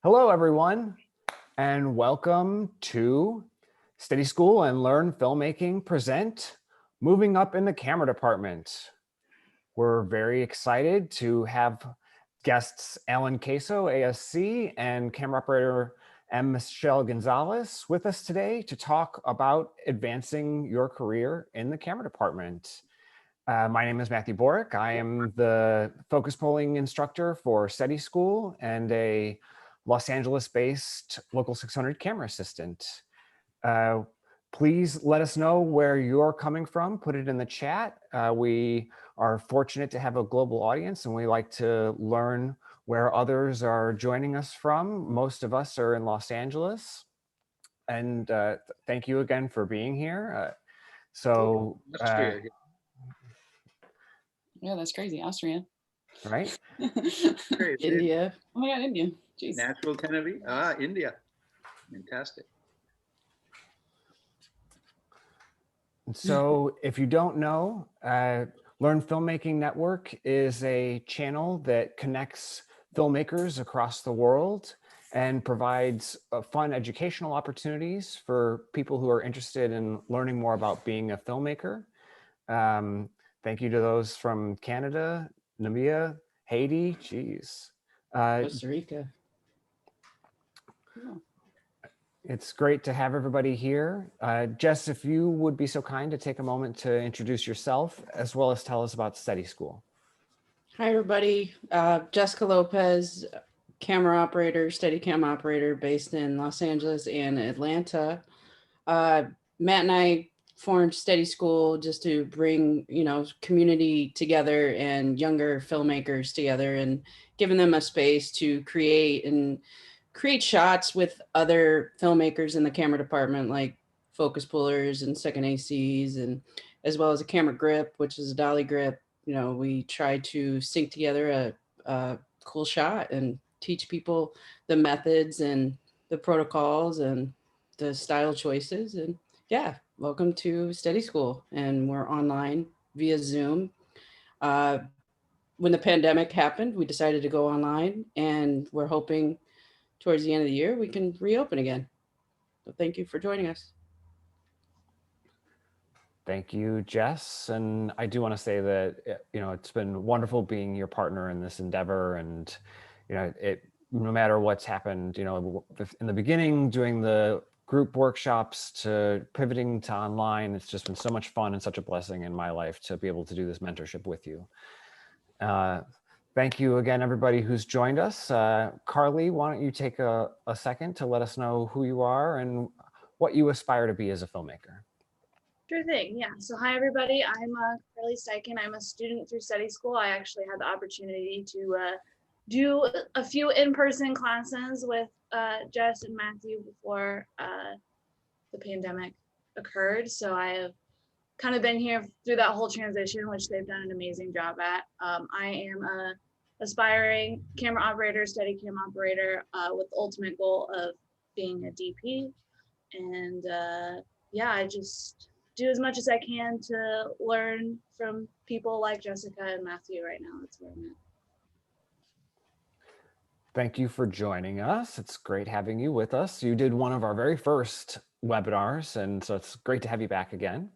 Hello, everyone, and welcome to SteadiSchool and Learn Filmmaking present Moving Up in the Camera Department. We're very excited to have guests Alan Caso, ASC, and camera operator M. Michelle Gonzales with us today to talk about advancing your career in the camera department. My name is Matthew Borick. I am the focus pulling instructor for SteadiSchool and a Los Angeles-based Local 600 camera assistant. Please let us know where you're coming from. Put it in the chat. We are fortunate to have a global audience, and we like to learn where others are joining us from. Most of us are in Los Angeles. And thank you again for being here. Yeah, that's crazy. Austria. Right? India. Oh my God, India. Jeez. Natural Kennedy. India. Fantastic. So if you don't know, Learn Filmmaking Network is a channel that connects filmmakers across the world and provides fun educational opportunities for people who are interested in learning more about being a filmmaker. Thank you to those from Canada, Namibia, Haiti, geez. Costa Rica. Oh. It's great to have everybody here. Jess, if you would be so kind to take a moment to introduce yourself as well as tell us about SteadiSchool. Hi, everybody. Jessica Lopez, camera operator, Steadicam operator based in Los Angeles and Atlanta. Matt and I formed SteadiSchool just to bring, community together and younger filmmakers together and giving them a space to create shots with other filmmakers in the camera department, like focus pullers and second ACs, and as well as a camera grip, which is a dolly grip. We try to sync together a cool shot and teach people the methods and the protocols and the style choices. And yeah, welcome to SteadiSchool. And we're online via Zoom. When the pandemic happened, we decided to go online, and we're hoping towards the end of the year we can reopen again. So thank you for joining us. Thank you, Jess. And I do want to say that, it's been wonderful being your partner in this endeavor. And, no matter what's happened, in the beginning, doing the group workshops to pivoting to online, it's just been so much fun and such a blessing in my life to be able to do this mentorship with you. Thank you again, everybody who's joined us. Carly, why don't you take a second to let us know who you are and what you aspire to be as a filmmaker? Sure thing, yeah. So hi, everybody. I'm Carly Steichen. I'm a student through SteadiSchool. I actually had the opportunity to do a few in-person classes with Jess and Matthew before the pandemic occurred. So I have kind of been here through that whole transition, which they've done an amazing job at. I am a aspiring camera operator, Steadicam operator, with the ultimate goal of being a DP. And yeah, I just do as much as I can to learn from people like Jessica and Matthew right now. That's where I'm at. Thank you for joining us. It's great having you with us. You did one of our very first webinars, and so it's great to have you back again.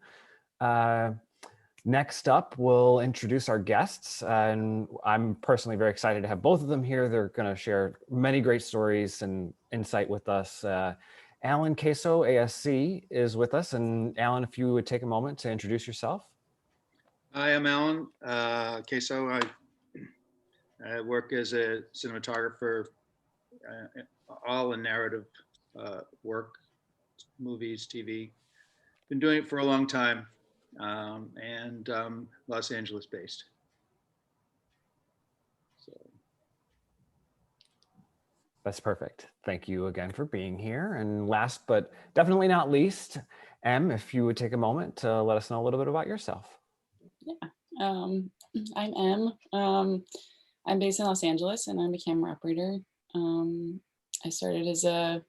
Next up, we'll introduce our guests, and I'm personally very excited to have both of them here. They're going to share many great stories and insight with us. Alan Caso, ASC, is with us. And Alan, if you would take a moment to introduce yourself. Hi, I'm Alan Caso. I work as a cinematographer, all in narrative work, movies, TV. Been doing it for a long time, and Los Angeles based. So. That's perfect. Thank you again for being here. And last but definitely not least, Em, if you would take a moment to let us know a little bit about yourself. Yeah, I'm Em. I'm based in Los Angeles, and I'm a camera operator. I started I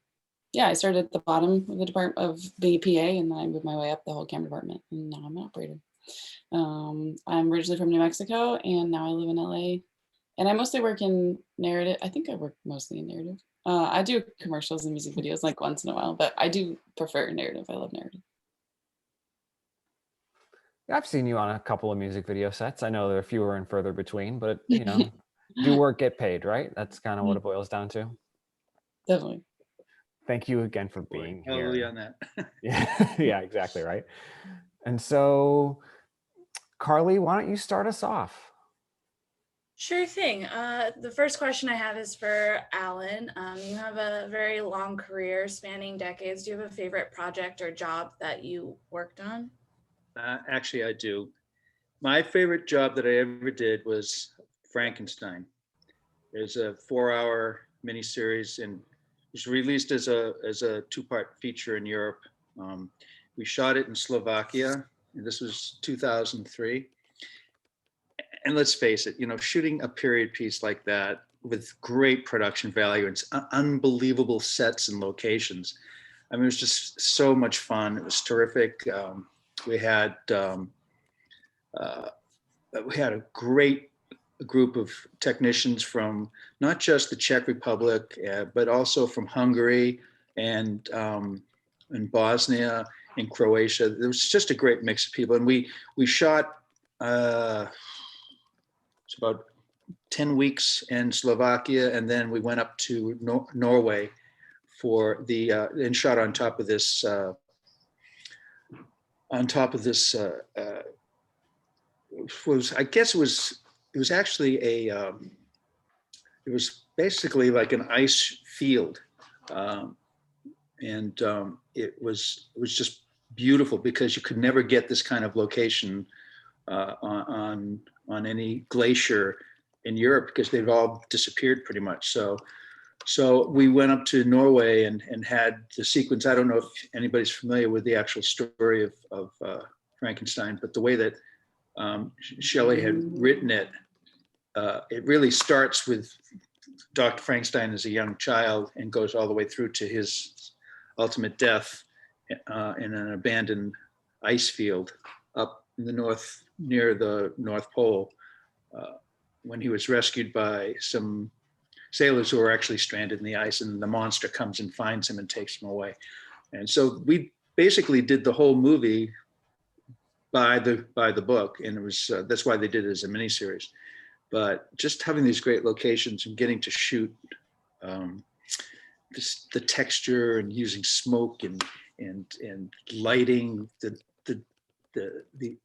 started at the bottom of the department of being a PA, and then I moved my way up the whole camera department, and now I'm an operator. I'm originally from New Mexico, and now I live in LA And I mostly work in narrative. I think I work mostly in narrative. I do commercials and music videos like once in a while, but I do prefer narrative. I love narrative. I've seen you on a couple of music video sets. I know they're fewer and further between, but you know, do work, get paid, right? That's kind of what it boils down to. Definitely. Thank you again for being Hallelujah here. on that. Yeah, yeah, exactly, right. And so, Carly, why don't you start us off? Sure thing. The first question I have is for Alan. You have a very long career spanning decades. Do you have a favorite project or job that you worked on? Actually, I do. My favorite job that I ever did was Frankenstein. It's a 4-hour miniseries and it was released as a two-part feature in Europe. We shot it in Slovakia, and this was 2003. And let's face it, shooting a period piece like that with great production value and unbelievable sets and locations. I mean, it was just so much fun. It was terrific. We had a great group of technicians from not just the Czech Republic, but also from Hungary and Bosnia and Croatia. There was just a great mix of people, and we shot. It's about 10 weeks in Slovakia, and then we went up to Norway for the and shot on top of this was, I guess it was actually it was basically like an ice field, and it was just beautiful because you could never get this kind of location on any glacier in Europe because they've all disappeared pretty much. So we went up to Norway and had the sequence. I don't know if anybody's familiar with the actual story of Frankenstein, but the way that Shelley had written it, it really starts with Dr. Frankenstein as a young child and goes all the way through to his ultimate death in an abandoned ice field up in the north, near the North Pole, when he was rescued by some sailors who were actually stranded in the ice, and the monster comes and finds him and takes him away. And so we basically did the whole movie by the book, and it was that's why they did it as a miniseries. But just having these great locations and getting to shoot the texture and using smoke and lighting, the it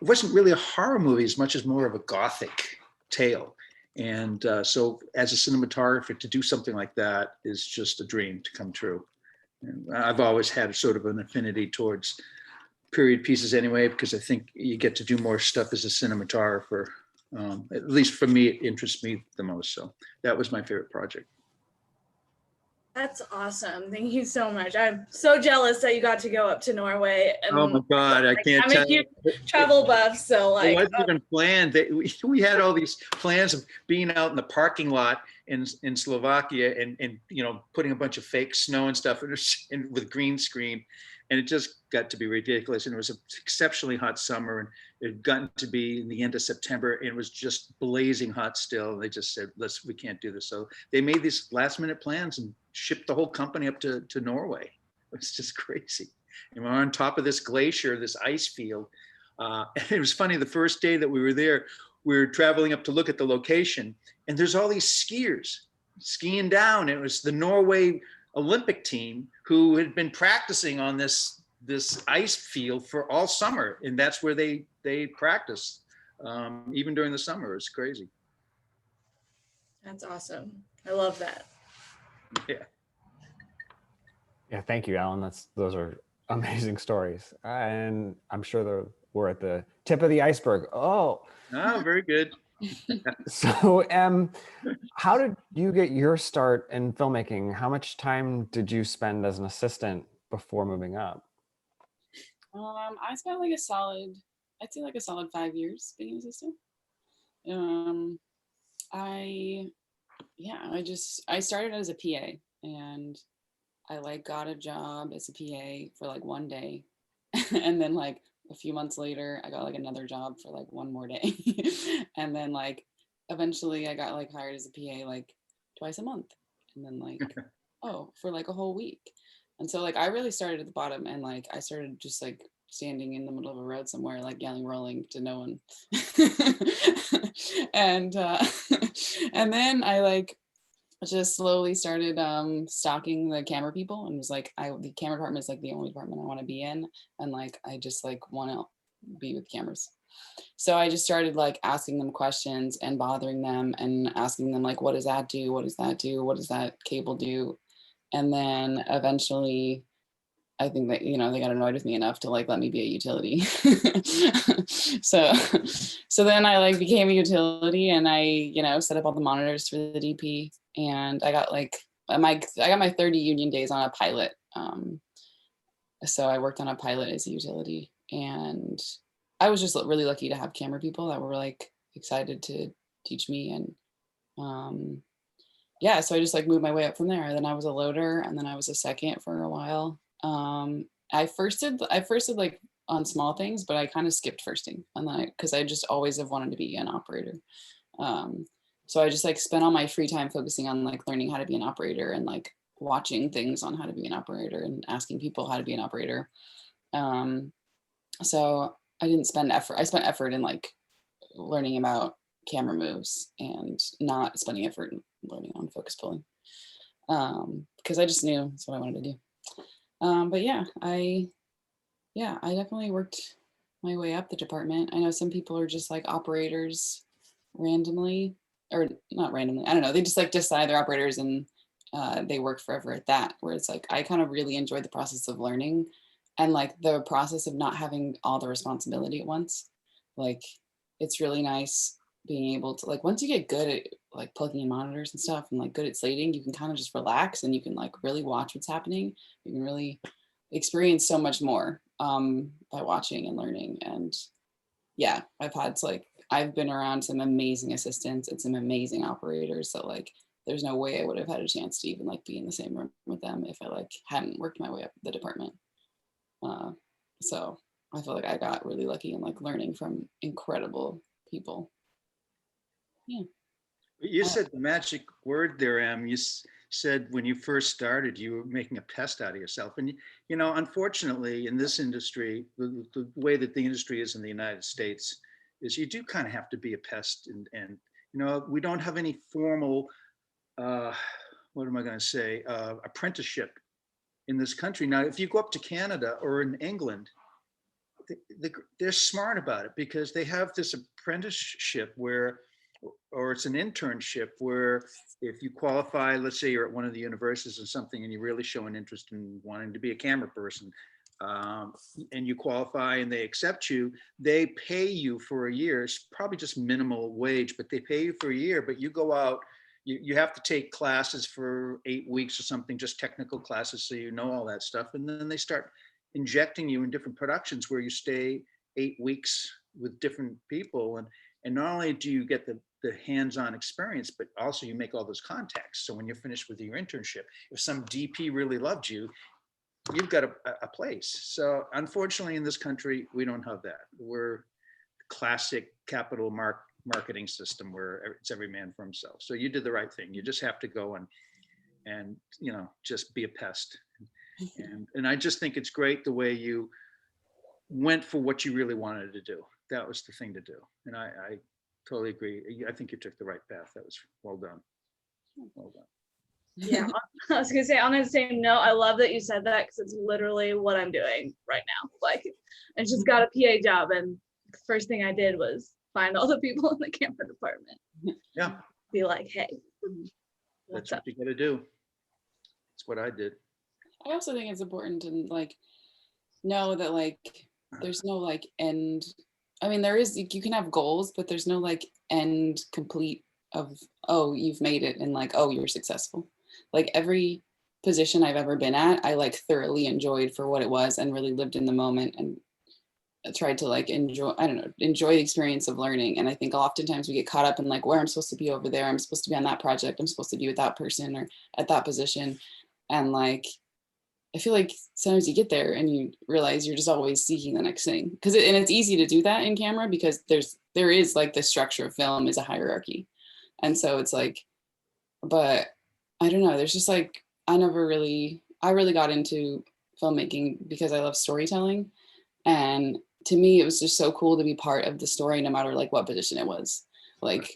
wasn't really a horror movie as much as more of a Gothic tale. And so as a cinematographer, to do something like that is just a dream to come true. And I've always had sort of an affinity towards period pieces anyway, because I think you get to do more stuff as a cinematographer. At least for me, it interests me the most. So that was my favorite project. That's awesome. Thank you so much. I'm so jealous that you got to go up to Norway. And oh my God, I can't I'm tell a huge you. travel buff, so It like wasn't even planned. We had all these plans of being out in the parking lot in Slovakia and putting a bunch of fake snow and stuff with green screen, and it just got to be ridiculous. And it was an exceptionally hot summer, and it had gotten to be in the end of September, and it was just blazing hot still. And they just said, we can't do this. So they made these last minute plans and shipped the whole company up to Norway. It was just crazy. And we're on top of this glacier, this ice field. And it was funny, the first day that we were there, we were traveling up to look at the location, and there's all these skiers skiing down. It was the Norway Olympic team who had been practicing on this ice field for all summer, and that's where they practice even during the summer. It's crazy. that's awesome. I love that. Yeah, thank you, Alan. Those are amazing stories, and I'm sure we're at the tip of the iceberg. Oh, very good. So, how did you get your start in filmmaking? How much time did you spend as an assistant before moving up? I spent I'd say like a solid 5 years being an assistant. I started as a PA, and I got a job as a PA for like one day, and then like a few months later I got like another job for like one more day. And then like eventually I got like hired as a PA like twice a month, and then like oh, for like a whole week. And so like I really started at the bottom, and like I started just like standing in the middle of a road somewhere like yelling rolling to no one. And and then I like just slowly started stalking the camera people, and was like, the camera department is like the only department I want to be in, and like I just like want to be with cameras. So I just started like asking them questions and bothering them and asking them like, what does that do? What does that do? What does that cable do? And then eventually I think that, they got annoyed with me enough to like let me be a utility. so so then I like became a utility, and I, set up all the monitors for the DP, and I got like I got my 30 union days on a pilot. So I worked on a pilot as a utility, and I was just really lucky to have camera people that were like excited to teach me. And yeah, so I just like moved my way up from there. Then I was a loader, and then I was a second for a while. I first did like on small things, but I kind of skipped firsting, and then because I just always have wanted to be an operator. So I just like spent all my free time focusing on like learning how to be an operator, and like watching things on how to be an operator and asking people how to be an operator. So I didn't spend effort. I spent effort in like learning about camera moves, and not spending effort in learning on focus pulling, because I just knew that's what I wanted to do. But yeah, I definitely worked my way up the department. I know some people are just like operators randomly, or not randomly. I don't know. They just like decide they're operators, and they work forever at that. Where it's like I kind of really enjoyed the process of learning, and like the process of not having all the responsibility at once. Like it's really nice being able to like, once you get good at like plugging in monitors and stuff, and like good at slating, you can kind of just relax, and you can like really watch what's happening. You can really experience so much more by watching and learning. And yeah, I've been around some amazing assistants and some amazing operators that like there's no way I would have had a chance to even like be in the same room with them if I like hadn't worked my way up the department. So I feel like I got really lucky in like learning from incredible people. Yeah. You said the magic word there, Em. You said when you first started, you were making a pest out of yourself. And, unfortunately, in this industry, the way that the industry is in the United States is you do kind of have to be a pest. And we don't have any formal, what am I going to say, apprenticeship in this country. Now, if you go up to Canada or in England, they're smart about it, because they have this apprenticeship or it's an internship where if you qualify, let's say you're at one of the universities or something, and you really show an interest in wanting to be a camera person, and you qualify and they accept you, they pay you for a year. It's probably just minimal wage, but they pay you for a year. But you go out, you have to take classes for 8 weeks or something, just technical classes, so you know all that stuff. And then they start injecting you in different productions where you stay 8 weeks with different people. And not only do you get the hands-on experience, but also you make all those contacts. So when you're finished with your internship, if some DP really loved you, you've got a place. So unfortunately, in this country, we don't have that. We're classic capital marketing system where it's every man for himself. So you did the right thing. You just have to go and just be a pest. And I just think it's great the way you went for what you really wanted to do. That was the thing to do. And I totally agree. I think you took the right path. That was well done. Well done. Yeah, I was gonna say, on the same note, I love that you said that, because it's literally what I'm doing right now. Like, I just got a PA job, and the first thing I did was find all the people in the camera department. Yeah. Be like, hey, That's what you got to do. That's what I did. I also think it's important to like know that like there's no like end. I mean, there is, you can have goals, but there's no like end complete of, oh, you've made it, and like, oh, you're successful. Like every position I've ever been at, I like thoroughly enjoyed for what it was, and really lived in the moment, and tried to like enjoy the experience of learning. And I think oftentimes we get caught up in like where I'm supposed to be over there. I'm supposed to be on that project. I'm supposed to be with that person or at that position. And like, I feel like sometimes you get there and you realize you're just always seeking the next thing. And it's easy to do that in camera, because there is like the structure of film is a hierarchy. And so it's like, but I don't know, there's just like, I really got into filmmaking because I love storytelling. And to me, it was just so cool to be part of the story, no matter like what position it was. Like,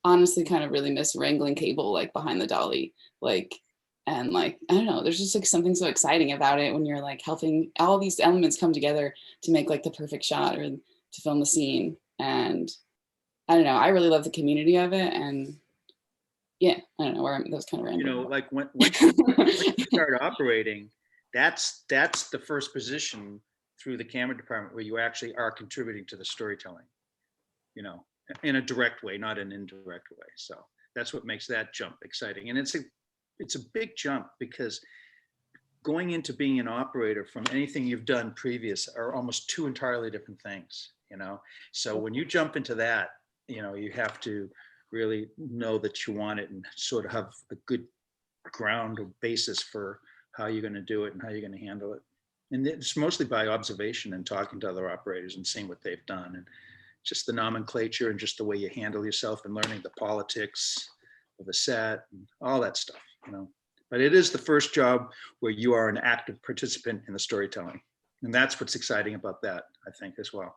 honestly, kind of really miss wrangling cable like behind the dolly. Like, and like, I don't know, there's just like something so exciting about it when you're like helping all these elements come together to make like the perfect shot or to film the scene. And I don't know, I really love the community of it. And yeah, I don't know where that was kind of random. You know, like once you start operating, that's the first position through the camera department where you actually are contributing to the storytelling, you know, in a direct way, not an indirect way. So that's what makes that jump exciting. And it's a big jump because going into being an operator from anything you've done previous are almost two entirely different things, you know? So when you jump into that, you know, you have to really know that you want it and sort of have a good ground or basis for how you're going to do it and how you're going to handle it. And it's mostly by observation and talking to other operators and seeing what they've done, and just the nomenclature and just the way you handle yourself and learning the politics of the set and all that stuff, you know. But it is the first job where you are an active participant in the storytelling. And that's what's exciting about that, I think, as well.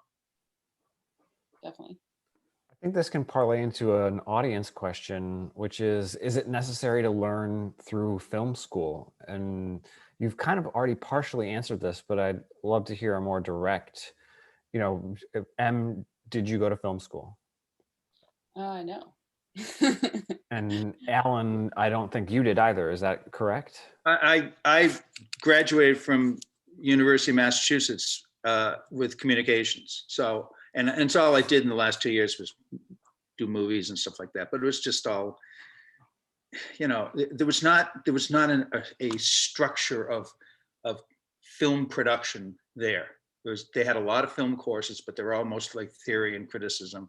Definitely. I think this can parlay into an audience question, which is it necessary to learn through film school? And you've kind of already partially answered this, but I'd love to hear a more direct, you know, did you go to film school? No. And Alan, I don't think you did either. Is that correct? I graduated from University of Massachusetts with communications. So, and so all I did in the last 2 years was do movies and stuff like that. But it was just all, you know, there was not a structure of film production there. They had a lot of film courses, but they were all mostly theory and criticism.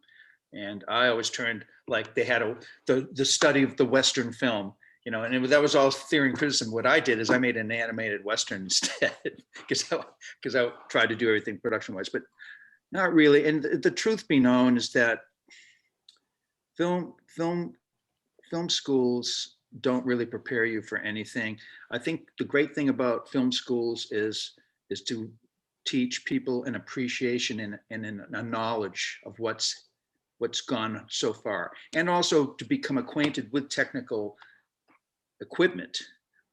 And I always turned, like, they had the study of the Western film, you know, and that was all theory and criticism. What I did is I made an animated Western instead, because I tried to do everything production-wise, but not really. And the truth be known is that film schools don't really prepare you for anything. I think the great thing about film schools is to teach people an appreciation and a knowledge of what's gone so far, and also to become acquainted with technical equipment.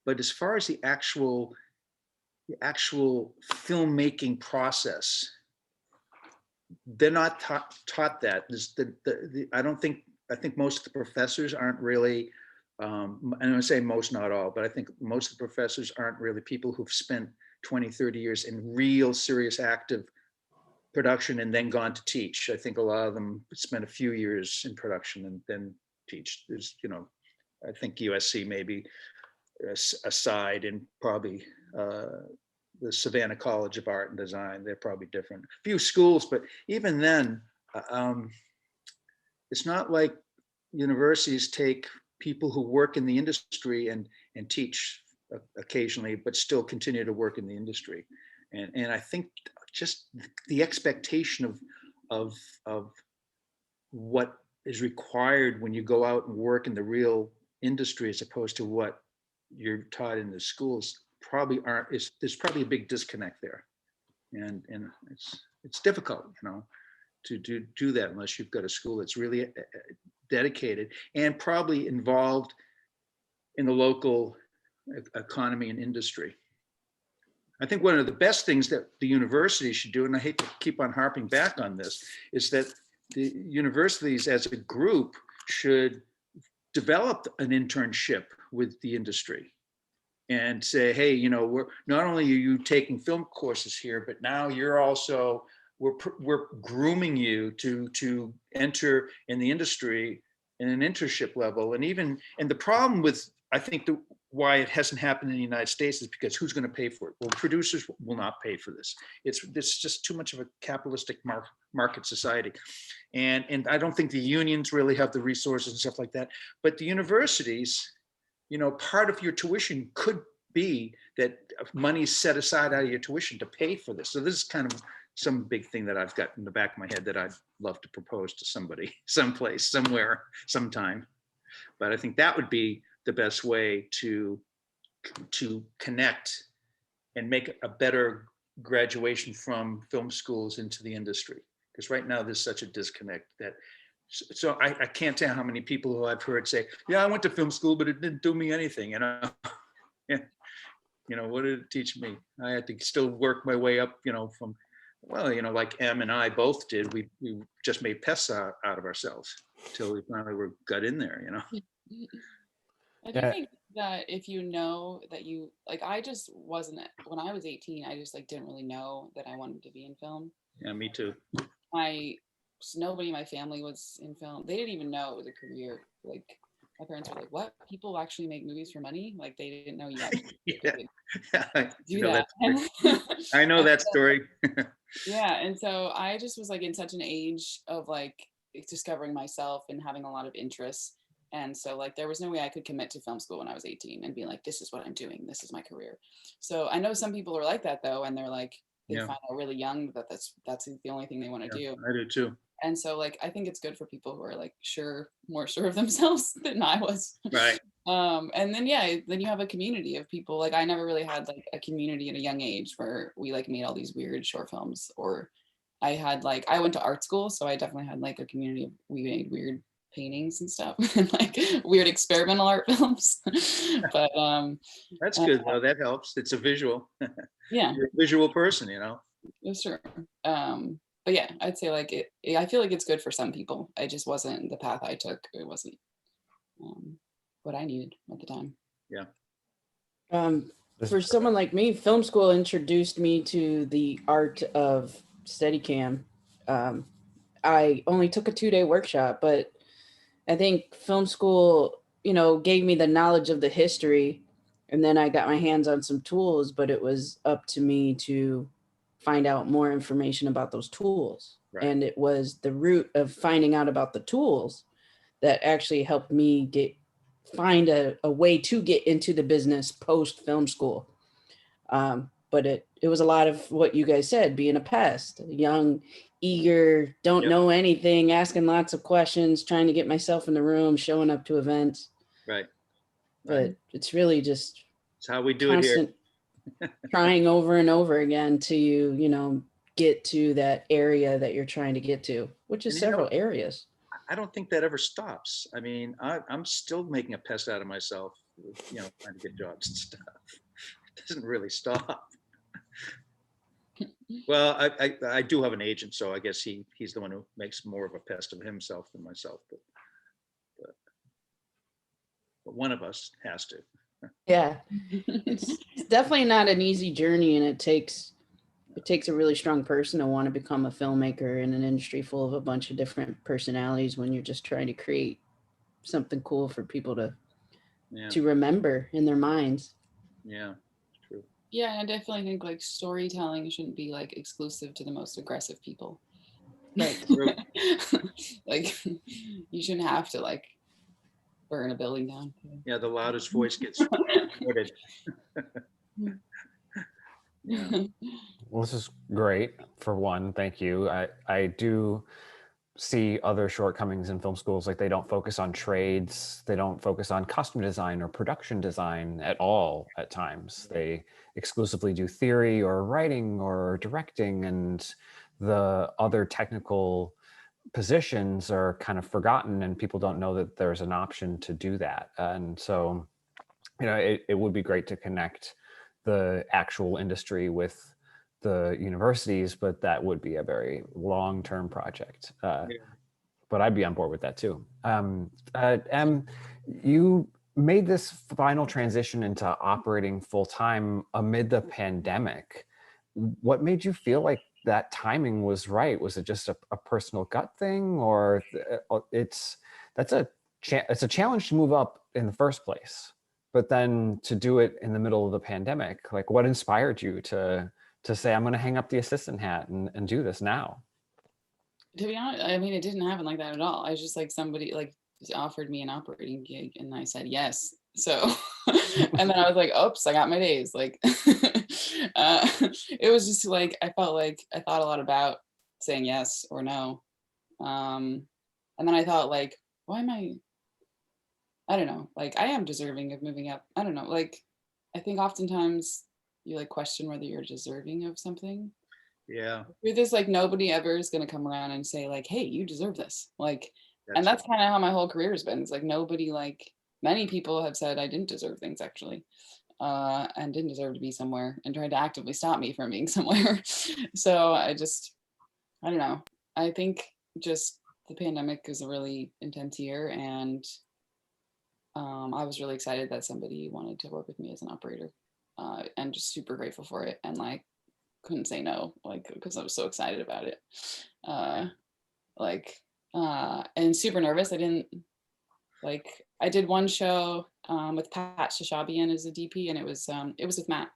But as far as the actual filmmaking process, they're not taught that. I think most of the professors aren't really, I'm going to say most, not all, but I think most of the professors aren't really people who've spent 20, 30 years in real serious active production and then gone to teach. I think a lot of them spent a few years in production and then teach. There's, you know, I think USC maybe aside, and probably the Savannah College of Art and Design, they're probably different. A few schools, but even then, it's not like universities take people who work in the industry and teach occasionally, but still continue to work in the industry. And I think just the expectation of what is required when you go out and work in the real industry as opposed to what you're taught in the schools probably there's probably a big disconnect there. And it's difficult, you know, to do that unless you've got a school that's really dedicated and probably involved in the local economy and industry. I think one of the best things that the university should do, and I hate to keep on harping back on this, is that the universities as a group should develop an internship with the industry and say, hey, you know, we're not only are you taking film courses here, but now you're also, we're grooming you to enter in the industry in an internship level. And the problem with, I think why it hasn't happened in the United States is because who's going to pay for it? Well, producers will not pay for this. It's just too much of a capitalistic market society. And I don't think the unions really have the resources and stuff like that. But the universities, you know, part of your tuition could be that money is set aside out of your tuition to pay for this. So this is kind of some big thing that I've got in the back of my head that I'd love to propose to somebody, someplace, somewhere, sometime. But I think that would be the best way to connect and make a better graduation from film schools into the industry. Because right now there's such a disconnect that, so I can't tell how many people who I've heard say, yeah, I went to film school, but it didn't do me anything, you know. Yeah. You know, what did it teach me? I had to still work my way up, you know, from, well, you know, like Em and I both did. We just made pests out of ourselves until we finally got in there, you know. I do think that if you know that you, like, I just wasn't, when I was 18, I just like didn't really know that I wanted to be in film. Yeah, me too. Nobody in my family was in film. They didn't even know it was a career. Like, my parents were like, what? People actually make movies for money? Like, they didn't know you actually Yeah. do You know, that. I know that story. Yeah, and so I just was like in such an age of like discovering myself and having a lot of interests. And so like there was no way I could commit to film school when I was 18 and be like, this is what I'm doing, this is my career. So I know some people are like that though, and they're like, they Yeah. find out really young that that's the only thing they want to do. I do too. And so like I think it's good for people who are like more sure of themselves than I was. Right. And then then you have a community of people. Like I never really had like a community at a young age where we like made all these weird short films, or I had like, I went to art school, so I definitely had like a community of, we made weird paintings and stuff and like weird experimental art films. But that's good though. That helps. It's a visual. Yeah. You're a visual person, you know. Sure. But yeah, I'd say like I feel like it's good for some people. I just wasn't the path I took. It wasn't what I needed at the time. Yeah. For someone like me, film school introduced me to the art of Steadicam. I only took a 2-day workshop, but I think film school, you know, gave me the knowledge of the history, and then I got my hands on some tools, but it was up to me to find out more information about those tools. Right. And it was the root of finding out about the tools that actually helped me find a way to get into the business post film school. But it was a lot of what you guys said, being a pest, young, eager, don't know anything, asking lots of questions, trying to get myself in the room, showing up to events. Right. But it's really just it's how we do it here. Trying over and over again to, you know, get to that area that you're trying to get to, which is several areas. I don't think that ever stops. I mean, I'm still making a pest out of myself, you know, trying to get jobs and stuff. It doesn't really stop. Well, I do have an agent, so I guess he's the one who makes more of a pest of himself than myself. But one of us has to. Yeah, it's definitely not an easy journey, and it takes a really strong person to want to become a filmmaker in an industry full of a bunch of different personalities when you're just trying to create something cool for people to remember in their minds. Yeah, true. Yeah, I definitely think like storytelling shouldn't be like exclusive to the most aggressive people. Right. Like you shouldn't have to like burn a building down. Yeah, the loudest voice gets recorded. Yeah. Well, this is great. For one, thank you. I do see other shortcomings in film schools, like they don't focus on trades, they don't focus on costume design or production design at all at times. They exclusively do theory or writing or directing, and the other technical positions are kind of forgotten, and people don't know that there's an option to do that. And so, you know, it would be great to connect the actual industry with the universities, but that would be a very long-term project. But I'd be on board with that too. Em, you made this final transition into operating full-time amid the pandemic. What made you feel like that timing was right? Was it just a personal gut thing, or it's a challenge to move up in the first place, but then to do it in the middle of the pandemic? Like, what inspired you to say, I'm going to hang up the assistant hat and do this now? To be honest, I mean, it didn't happen like that at all. I was just like, somebody like offered me an operating gig and I said yes. So, and then I was like, oops, I got my days. Like, it was just like, I felt like I thought a lot about saying yes or no. And then I thought like, why am I I don't know, like I am deserving of moving up. I don't know, like I think oftentimes you like question whether you're deserving of something. Yeah. With this, like nobody ever is going to come around and say like, hey, you deserve this. Like, and that's Right. kind of how my whole career has been. It's like nobody, like many people have said I didn't deserve things actually, and didn't deserve to be somewhere and tried to actively stop me from being somewhere. So I don't know. I think just the pandemic is a really intense year, and I was really excited that somebody wanted to work with me as an operator, and just super grateful for it, and like couldn't say no, like because I was so excited about it. Like and super nervous. I did one show with Pat Shashabian as a DP, and it was with Matt.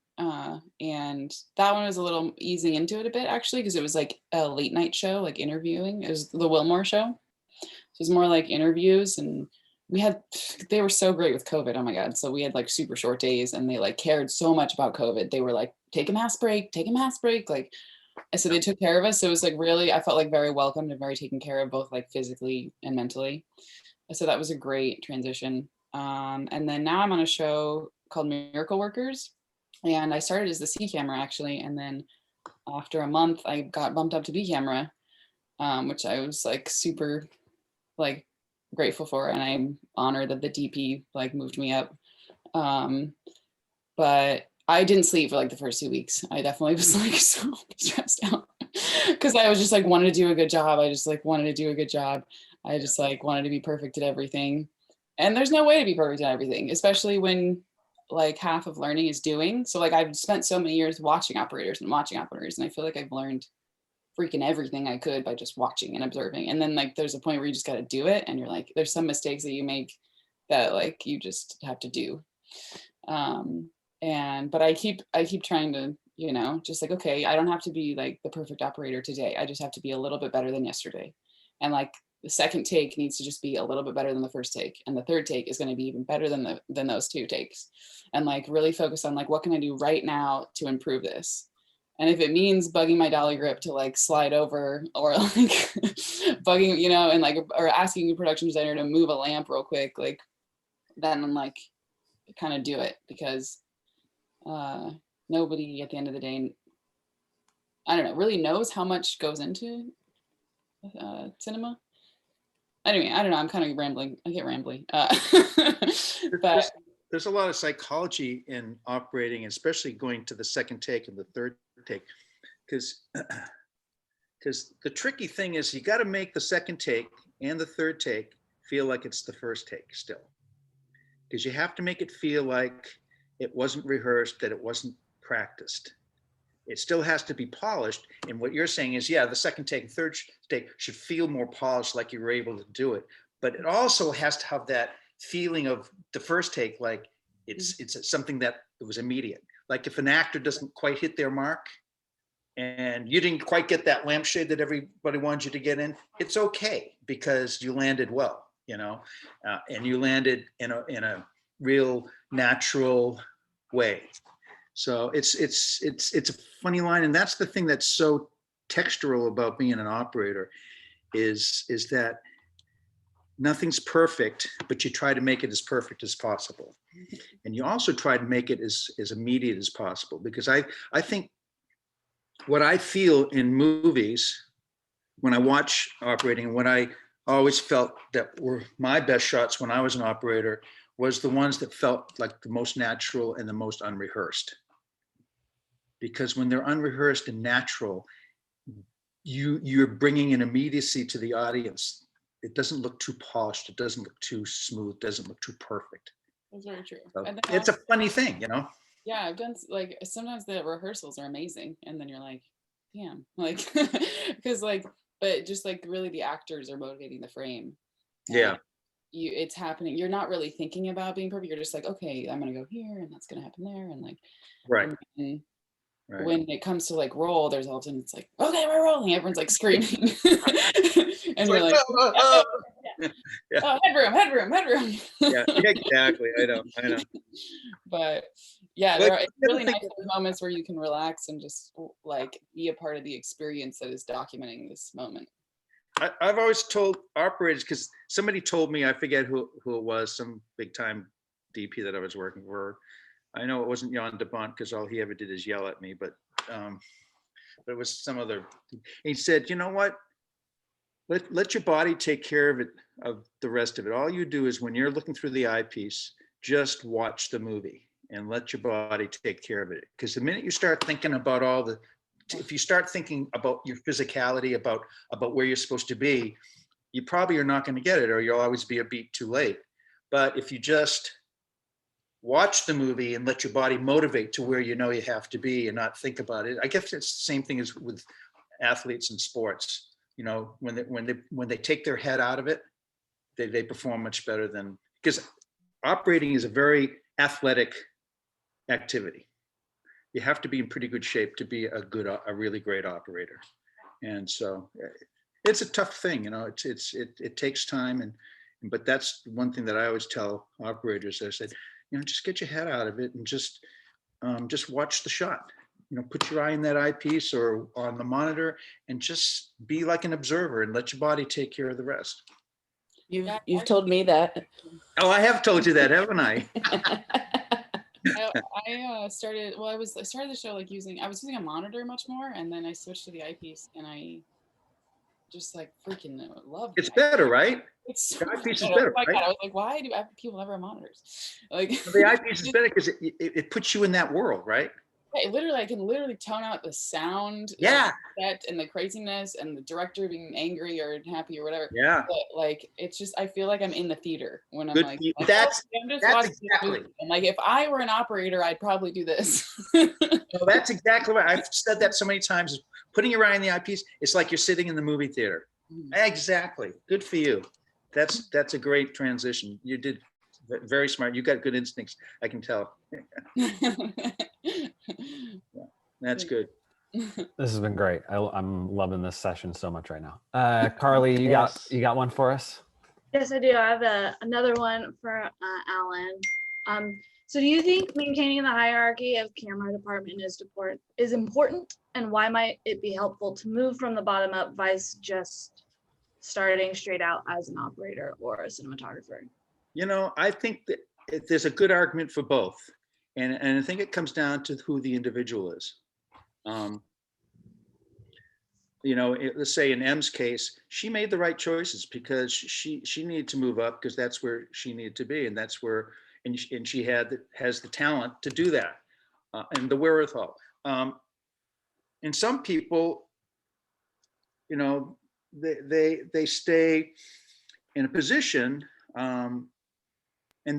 And that one was a little easing into it a bit actually, because it was like a late night show, like interviewing. It was the Wilmore show. So it was more like interviews, and they were so great with COVID. Oh my God. So we had like super short days, and they like cared so much about COVID. They were like, take a mask break, like, and so they took care of us. So it was like really, I felt like very welcomed and very taken care of, both like physically and mentally. So that was a great transition. And then now I'm on a show called Miracle Workers, and I started as the C camera actually. And then after a month, I got bumped up to B camera, which I was like super like grateful for, and I'm honored that the DP like moved me up. But I didn't sleep for like the first 2 weeks. I definitely was like so stressed out because I was just like wanted to do a good job. I just like wanted to do a good job. I just like wanted to be perfect at everything. And there's no way to be perfect at everything, especially when like half of learning is doing. So like I've spent so many years watching operators, and I feel like I've learned freaking everything I could by just watching and observing. And then like there's a point where you just got to do it, and you're like there's some mistakes that you make that like you just have to do. But I keep trying to, just like, okay, I don't have to be like the perfect operator today. I just have to be a little bit better than yesterday. And like the second take needs to just be a little bit better than the first take. And the third take is going to be even better than those 2 takes. And like really focus on like, what can I do right now to improve this? And if it means bugging my dolly grip to like slide over, or like bugging, and like, or asking a production designer to move a lamp real quick, like then I'm like, kind of do it, because nobody at the end of the day, I don't know, really knows how much goes into cinema. Anyway, I don't know, I'm kind of rambling. I get rambly. But there's a lot of psychology in operating, especially going to the second take and the third take, because the tricky thing is you got to make the second take and the third take feel like it's the first take still, because you have to make it feel like it wasn't rehearsed, that it wasn't practiced. It still has to be polished. And what you're saying is, yeah, the second take and third take should feel more polished, like you were able to do it. But it also has to have that feeling of the first take, like it's something that it was immediate. Like if an actor doesn't quite hit their mark, and you didn't quite get that lampshade that everybody wanted you to get in, it's okay, because you landed well, and you landed in a real natural way. So it's a funny line, and that's the thing that's so textural about being an operator, is that nothing's perfect, but you try to make it as perfect as possible, and you also try to make it as immediate as possible. Because I think what I feel in movies when I watch operating, and what I always felt that were my best shots when I was an operator, was the ones that felt like the most natural and the most unrehearsed. Because when they're unrehearsed and natural, you're bringing an immediacy to the audience. It doesn't look too polished. It doesn't look too smooth. It doesn't look too perfect. That's very true. So it's a funny thing, Yeah, I've done like sometimes the rehearsals are amazing, and then you're like, damn, like because like, but just like really the actors are motivating the frame. Yeah. It's happening. You're not really thinking about being perfect. You're just like, okay, I'm gonna go here, and that's gonna happen there, and like, right. And right. When it comes to like roll, there's all of a sudden it's like, okay, we're rolling. Everyone's like screaming, and you're like, yeah. Headroom. Yeah, exactly. I know. But yeah, it's really nice those moments where you can relax and just like be a part of the experience that is documenting this moment. I've always told operators, because somebody told me, I forget who it was, some big time DP that I was working for. I know it wasn't Jan DeBont, because all he ever did is yell at me, but it was some other. He said, you know what? Let your body take care of the rest of it. All you do is when you're looking through the eyepiece, just watch the movie and let your body take care of it. Because the minute you start thinking about if you start thinking about your physicality, about where you're supposed to be, you probably are not going to get it, or you'll always be a beat too late. But if you just watch the movie and let your body motivate to where you know you have to be and not think about it. I guess it's the same thing as with athletes in sports. You know, when they take their head out of it, they perform much better than, because operating is a very athletic activity. You have to be in pretty good shape to be a really great operator. And so it's a tough thing, you know, it takes time. But that's one thing that I always tell operators. I said, you know, just get your head out of it and just watch the shot. You know, put your eye in that eyepiece or on the monitor and just be like an observer and let your body take care of the rest. You've told me that. Oh, I have told you that, haven't I? I started the show like I was using a monitor much more, and then I switched to the eyepiece, and I just like freaking love it. It's better, right? It's the eyepiece is better, right? I was like, why do people never have monitors? Like the eyepiece is better because it puts you in that world, right? I can literally tone out the sound, yeah, and the craziness, and the director being angry or happy or whatever. Yeah, but like it's just I feel like I'm in the theater when I'm Good like that's watching exactly. And like if I were an operator, I'd probably do this. No, that's exactly right. I've said that so many times. Putting your eye in the eyepiece, it's like you're sitting in the movie theater. Exactly. Good for you. That's a great transition. You did very smart. You got good instincts. I can tell. Yeah, that's good. This has been great. I'm loving this session so much right now. Carly, you got one for us? Yes, I do. I have another one for Alan. So do you think maintaining the hierarchy of camera department is important, and why might it be helpful to move from the bottom up versus just starting straight out as an operator or a cinematographer? You know, I think that there's a good argument for both. And I think it comes down to who the individual is. You know, let's say in M's case, she made the right choices because she needed to move up because that's where she needed to be, and that's where and she has the talent to do that and the wherewithal. And some people, you know, they stay in a position and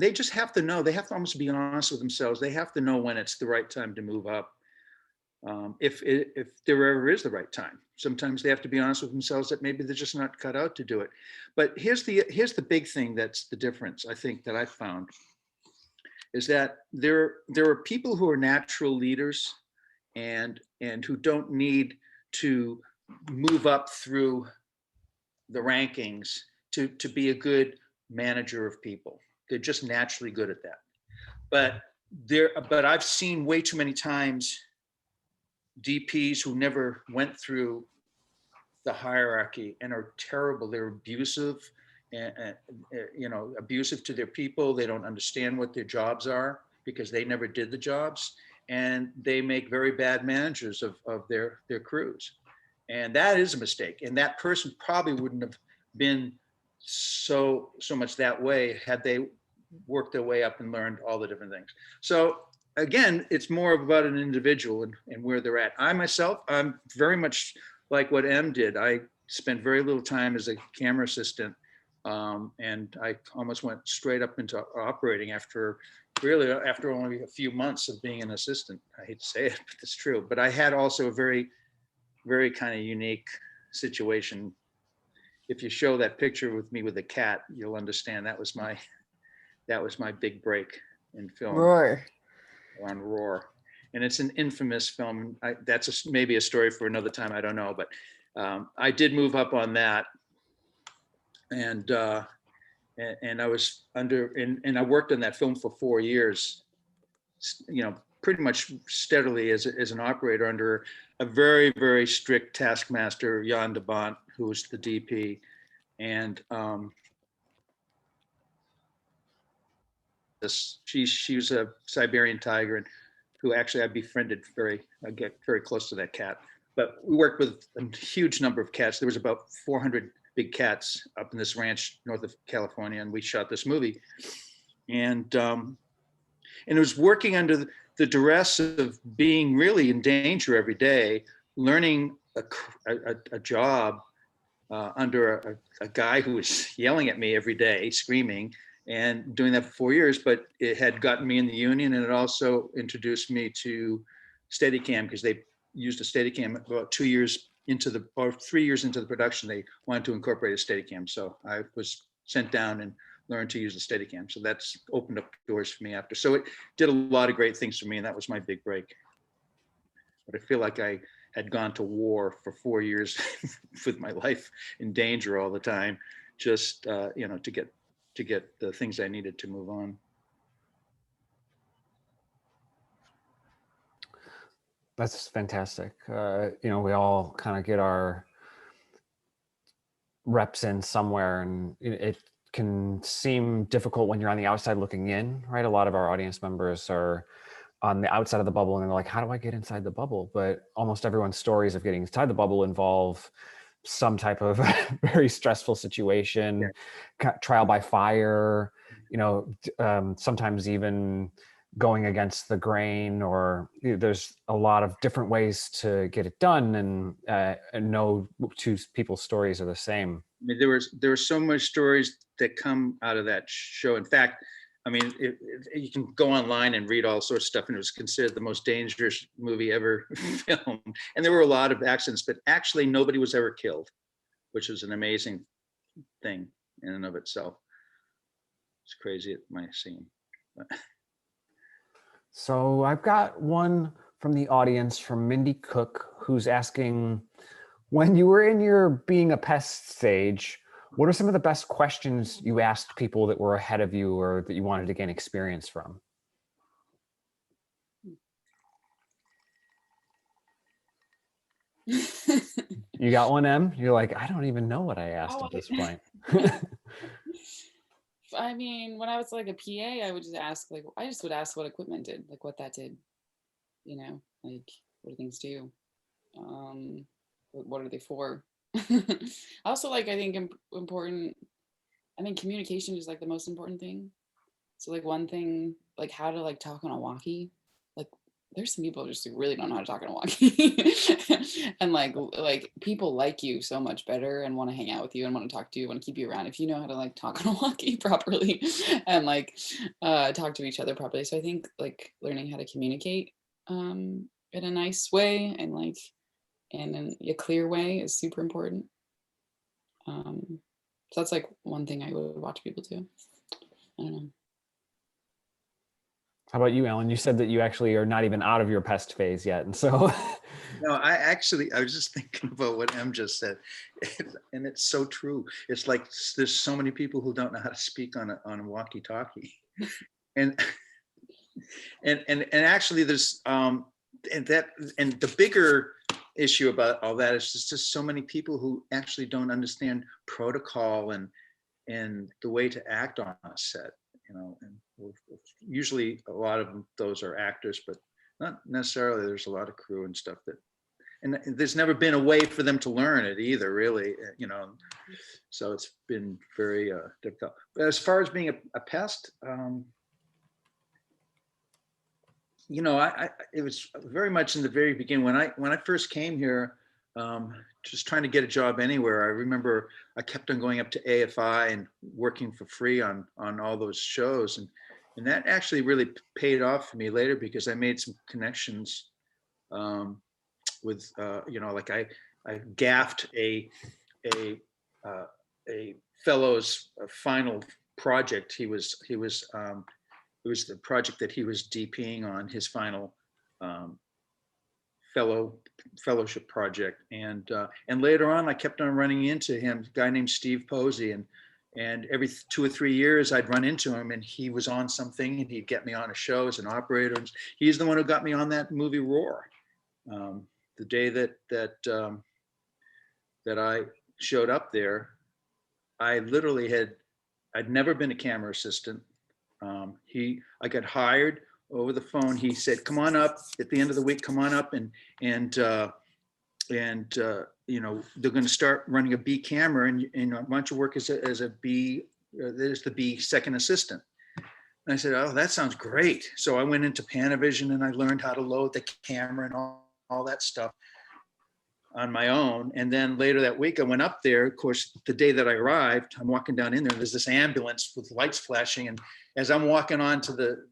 they just have to know. They have to almost be honest with themselves. They have to know when it's the right time to move up. If there ever is the right time. Sometimes they have to be honest with themselves that maybe they're just not cut out to do it. But here's the big thing that's the difference, I think, that I found, is that there are people who are natural leaders and who don't need to move up through the rankings to be a good manager of people. They're just naturally good at that. But I've seen way too many times DPs who never went through the hierarchy and are terrible. They're abusive and you know, abusive to their people. They don't understand what their jobs are because they never did the jobs, and they make very bad managers of their crews. And that is a mistake. And that person probably wouldn't have been so much that way had they worked their way up and learned all the different things. So again, it's more about an individual and where they're at. I'm very much like what M did. I spent very little time as a camera assistant, and I almost went straight up into operating after only a few months of being an assistant. I hate to say it, but it's true. But I had also a very, very kind of unique situation. If you show that picture with me with the cat, you'll understand that was my big break in film. Roar. On Roar. And it's an infamous film. That's maybe a story for another time. I don't know, but I did move up on that, and I was and I worked on that film for 4 years. You know, pretty much steadily as an operator under a very, very strict taskmaster, Jan de Bont, who was the DP. And she was a Siberian tiger, and who actually I befriended I get very close to that cat. But we worked with a huge number of cats. There was about 400 big cats up in this ranch north of California, and we shot this movie. And it was working under the duress of being really in danger every day, learning a job under a guy who was yelling at me every day, screaming, and doing that for 4 years. But it had gotten me in the union, and it also introduced me to Steadicam, because they used a Steadicam about 2 years into or 3 years into the production. They wanted to incorporate a Steadicam, so I was sent down and learned to use the Steadicam. So that's opened up doors for me after. So it did a lot of great things for me, and that was my big break. But I feel like I had gone to war for 4 years with my life in danger all the time, just to get the things I needed to move on. That's fantastic. We all kind of get our reps in somewhere, and it can seem difficult when you're on the outside looking in, right? A lot of our audience members are on the outside of the bubble, and they're like, how do I get inside the bubble? But almost everyone's stories of getting inside the bubble involve some type of very stressful situation, trial by fire, sometimes even going against the grain, or there's a lot of different ways to get it done, and no two people's stories are the same. I mean, there were so much stories that come out of that show. In fact, I mean, you can go online and read all sorts of stuff, and it was considered the most dangerous movie ever filmed. And there were a lot of accidents, but actually nobody was ever killed, which is an amazing thing in and of itself. It's crazy, it might seem. So I've got one from the audience, from Mindy Cook, who's asking, when you were in your being a pest stage, what are some of the best questions you asked people that were ahead of you or that you wanted to gain experience from? You got one, Em? You're like, I don't even know what I asked at this point. I mean, when I was like a PA, I would just ask, what equipment did, like what that did, like what do things do? What are they for? Also, like, I think communication is like the most important thing. So like one thing, like how to like talk on a walkie, like there's some people just really don't know how to talk on a walkie. And like people like you so much better and want to hang out with you and want to talk to you, want to keep you around if you know how to like talk on a walkie properly and like talk to each other properly. So I think like learning how to communicate in a nice way and like in a clear way is super important. So that's like one thing I would watch people do. I don't know. How about you, Alan? You said that you actually are not even out of your pest phase yet. And so. No, I was just thinking about what Em just said. And it's so true. It's like, there's so many people who don't know how to speak on a walkie-talkie. And actually there's, and the bigger issue about all that is just so many people who actually don't understand protocol and the way to act on a set, and usually a lot of those are actors, but not necessarily. There's a lot of crew and stuff and there's never been a way for them to learn it either, really, so it's been very difficult. But as far as being a pest, it was very much in the very beginning when I first came here, just trying to get a job anywhere. I remember I kept on going up to AFI and working for free on all those shows, and that actually really paid off for me later, because I made some connections with like I gaffed a fellow's final project. It was the project that he was DPing on, his final fellowship project, and later on I kept on running into him, a guy named Steve Posey, And every 2 or 3 years I'd run into him, and he was on something, and he'd get me on a show as an operator. He's the one who got me on that movie Roar. The day that I showed up there, I literally I'd never been a camera assistant. I got hired over the phone. He said, "Come on up at the end of the week. Come on up and you know, they're going to start running a B camera, and why don't you work as a B? There's the B second assistant." And I said, "Oh, that sounds great." So I went into Panavision and I learned how to load the camera and all that stuff on my own. And then later that week I went up there. Of course, the day that I arrived, I'm walking down in there, and there's this ambulance with lights flashing. And as I'm walking onto the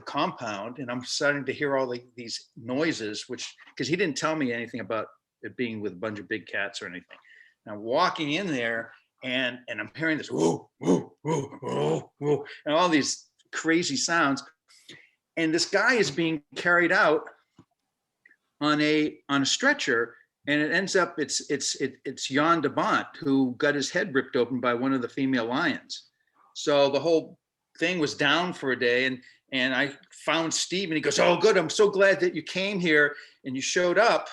compound, and I'm starting to hear all these noises, which, because he didn't tell me anything about it being with a bunch of big cats or anything. And I'm walking in there, and I'm hearing this whoo, whoo, whoo, whoo, whoo, and all these crazy sounds. And this guy is being carried out on a stretcher, and it ends up it's Jan de Bont, who got his head ripped open by one of the female lions. So the whole thing was down for a day, and I found Steve, and he goes, "Oh, good, I'm so glad that you came here and you showed up."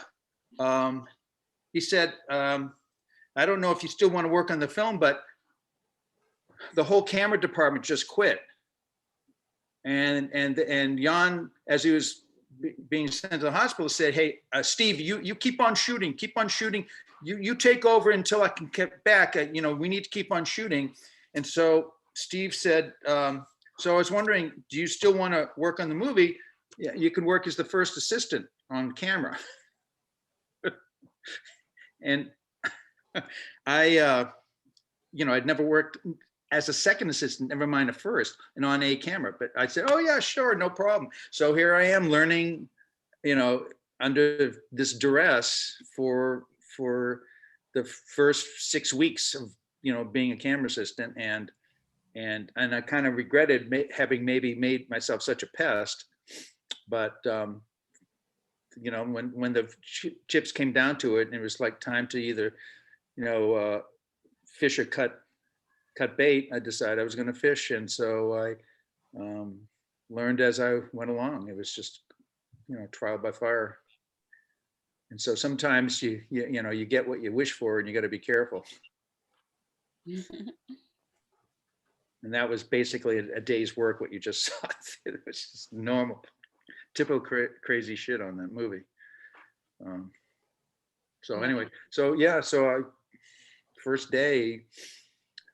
He said, "I don't know if you still want to work on the film, but the whole camera department just quit." And Jan, as he was being sent to the hospital, said, "Hey, Steve, you keep on shooting. You take over until I can get back. You know, we need to keep on shooting." And so Steve said, "So I was wondering, do you still want to work on the movie? Yeah, you can work as the first assistant on camera." And I, you know, I'd never worked as a second assistant, never mind a first, and on a camera. But I said, "Oh yeah, sure, no problem." So here I am learning, you know, under this duress for the first 6 weeks of, you know, being a camera assistant, and I kind of regretted having maybe made myself such a pest. But you know, when the chips came down to it, and it was like time to either, you know, fish or cut bait, I decided I was going to fish. And so I learned as I went along. It was just, you know, trial by fire. And so sometimes you know, you get what you wish for, and you got to be careful. And that was basically a day's work, what you just saw. It was just normal, typical crazy shit on that movie. So anyway, so yeah, so first day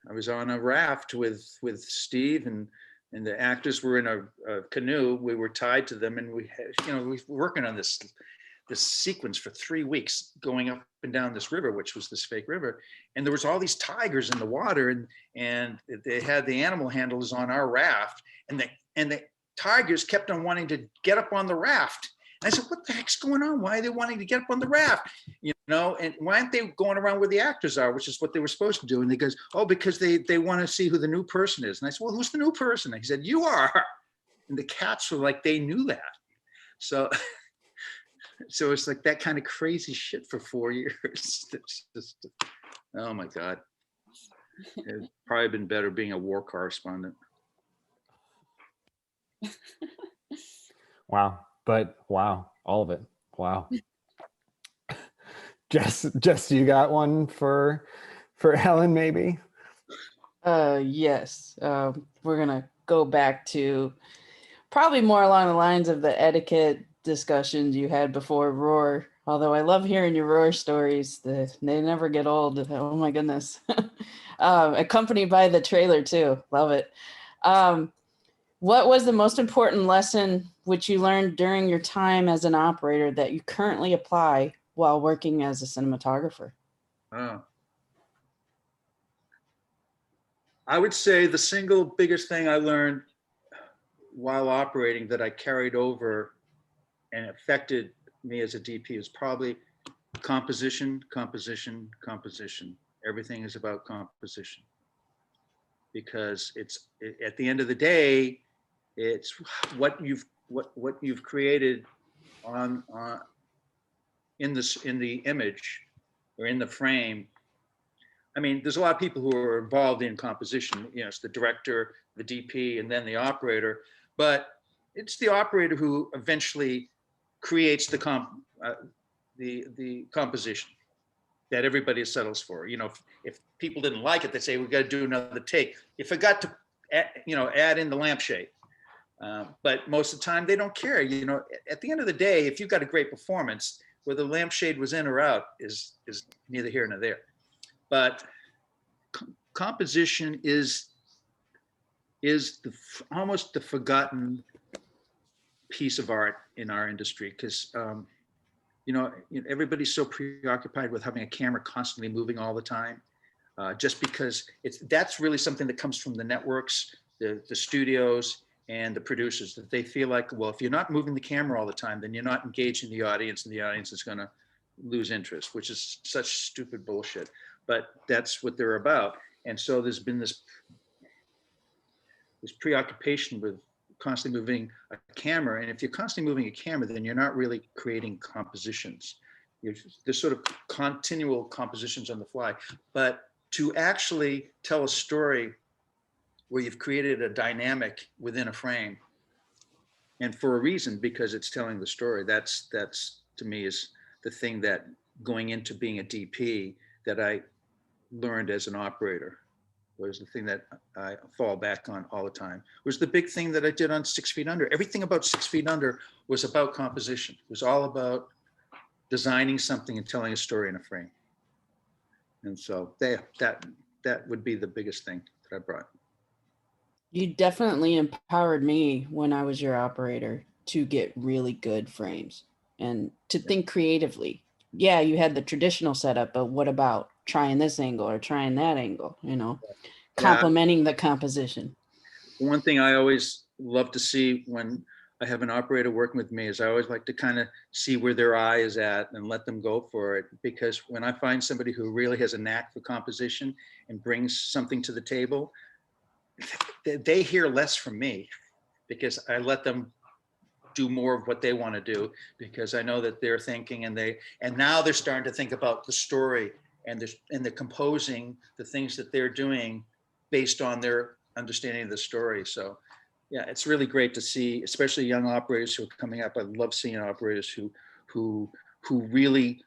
I was on a raft with Steve, and the actors were in a canoe. We were tied to them, and we had, you know, we were working on this sequence for 3 weeks, going up and down this river, which was this fake river. And there was all these tigers in the water, and they had the animal handlers on our raft, and the tigers kept on wanting to get up on the raft. And I said, "What the heck's going on? Why are they wanting to get up on the raft? You know, and why aren't they going around where the actors are, which is what they were supposed to do?" And he goes, "Oh, because they want to see who the new person is." And I said, "Well, who's the new person?" And he said, "You are." And the cats were like, they knew that. So it's like that kind of crazy shit for 4 years. It's just, oh my God. It'd probably been better being a war correspondent. Wow. But wow, all of it. Wow. Jess, you got one for Helen, maybe? Yes. We're gonna go back to probably more along the lines of the etiquette discussions you had before Roar. Although I love hearing your Roar stories, they never get old. Oh my goodness. Accompanied by the trailer too. Love it. What was the most important lesson which you learned during your time as an operator that you currently apply while working as a cinematographer? I would say the single biggest thing I learned while operating that I carried over and affected me as a DP is probably composition. Everything is about composition, because it's, at the end of the day, it's what you've created on in the image or in the frame, I mean, there's a lot of people who are involved in composition. You know, it's the director, the DP, and then the operator. But it's the operator who eventually creates the composition that everybody settles for. You know, if people didn't like it, they say we got to do another take. You forgot to, add in the lampshade. But most of the time they don't care. You know, at the end of the day, if you've got a great performance, whether the lampshade was in or out is neither here nor there. But composition is almost the forgotten piece of art in our industry, because everybody's so preoccupied with having a camera constantly moving all the time, just because that's really something that comes from the networks, the studios, and the producers, that they feel like, well, if you're not moving the camera all the time, then you're not engaging the audience, and the audience is going to lose interest, which is such stupid bullshit. But that's what they're about. And so there's been this preoccupation with constantly moving a camera. And if you're constantly moving a camera, then you're not really creating compositions. There's sort of continual compositions on the fly. But to actually tell a story where you've created a dynamic within a frame, and for a reason, because it's telling the story, that's to me is the thing that, going into being a DP, that I learned as an operator, was the thing that I fall back on all the time. Was the big thing that I did on 6 Feet Under. Everything about 6 Feet Under was about composition. It was all about designing something and telling a story in a frame. And so that would be the biggest thing that I brought. You definitely empowered me when I was your operator to get really good frames and to think creatively. Yeah, you had the traditional setup, but what about trying this angle or trying that angle, complementing the composition? One thing I always love to see when I have an operator working with me is I always like to kind of see where their eye is at and let them go for it. Because when I find somebody who really has a knack for composition and brings something to the table, they hear less from me, because I let them do more of what they want to do, because I know that they're thinking, and now they're starting to think about the story, and they're composing the things that they're doing based on their understanding of the story. So yeah, it's really great to see, especially young operators who are coming up. I love seeing operators who really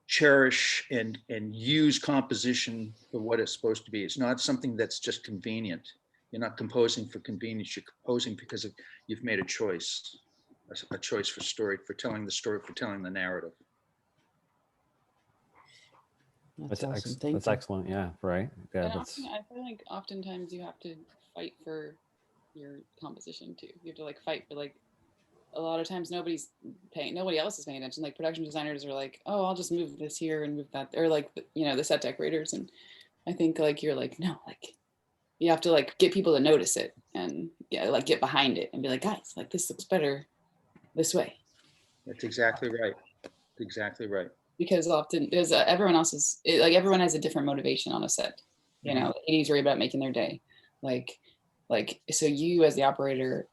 cherish and use composition for what it's supposed to be. It's not something that's just convenient. You're not composing for convenience. You're composing because you've made a choice for story, for telling the story, for telling the narrative. That's awesome. Thank that's you. excellent. Yeah, right. Yeah, I feel like oftentimes you have to fight for your composition too. You have to fight for a lot of times nobody else is paying attention. Like production designers are like, oh, I'll just move this here and move that, or the set decorators. And I think you're no, you have to get people to notice it and get behind it and be like, guys, this looks better this way. That's exactly right. Exactly right. Because often there's everyone has a different motivation on a set. The 80s worry about making their day. So you as the operator,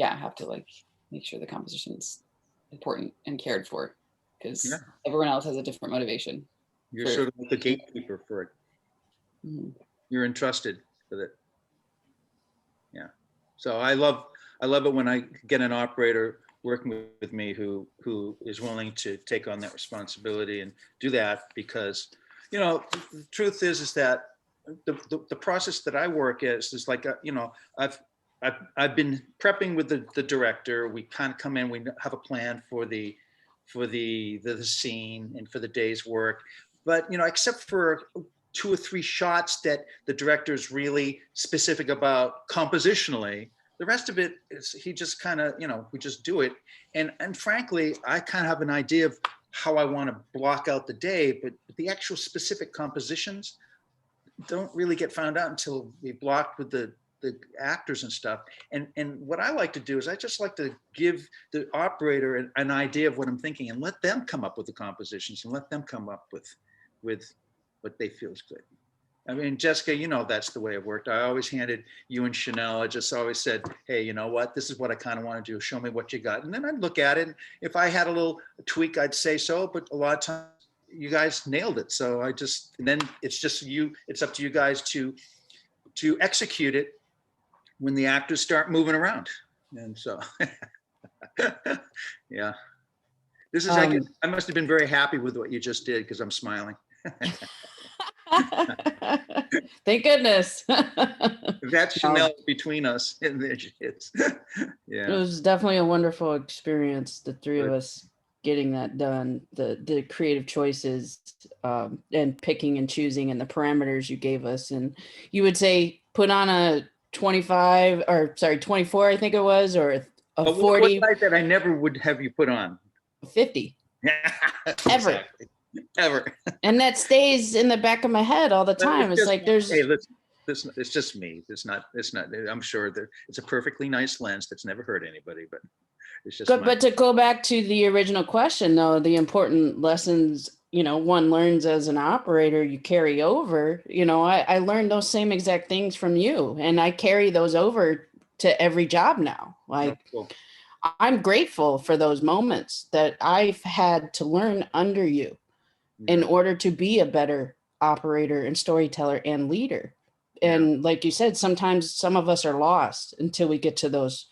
have to make sure the composition's important and cared for, because everyone else has a different motivation. You're sort of the gatekeeper for it. Mm-hmm. You're entrusted with it. Yeah. So I love it when I get an operator working with me who is willing to take on that responsibility and do that, because the truth is that the process that I work is I've been prepping with the director. We kind of come in, we have a plan for the scene and for the day's work, but except for 2 or 3 shots that the director is really specific about compositionally, the rest of it is he just kind of we just do it, and frankly I kind of have an idea of how I want to block out the day, but the actual specific compositions don't really get found out until we blocked with the actors and stuff. And what I like to do is I just like to give the operator an idea of what I'm thinking and let them come up with the compositions and let them come up with what they feel is good. I mean, Jessica, that's the way it worked. I always handed you and Chanel, I just always said, hey, you know what? This is what I kind of want to do. Show me what you got. And then I'd look at it. And if I had a little tweak, I'd say so. But a lot of times you guys nailed it. So and then it's up to you guys to execute it when the actors start moving around. And so, yeah, this is, I guess, I must have been very happy with what you just did because I'm smiling. Thank goodness. That's Chanel between us. And there she is. It Yeah. was definitely a wonderful experience, the three of Good. us getting that done, the creative choices, and picking and choosing, and the parameters you gave us. And you would say put on a 25, or sorry, 24, I think it was, or a But 40, what light that I never would have you put on? 50, ever. Exactly. Ever. And that stays in the back of my head all the time. It's like there's Hey, listen, it's just me. It's not, I'm sure that it's a perfectly nice lens that's never hurt anybody, but it's just But to go back to the original question, though, the important lessons, one learns as an operator, you carry over. I learned those same exact things from you, and I carry those over to every job now. Like, cool. I'm grateful for those moments that I've had to learn under you in order to be a better operator and storyteller and leader. And like you said, sometimes some of us are lost until we get to those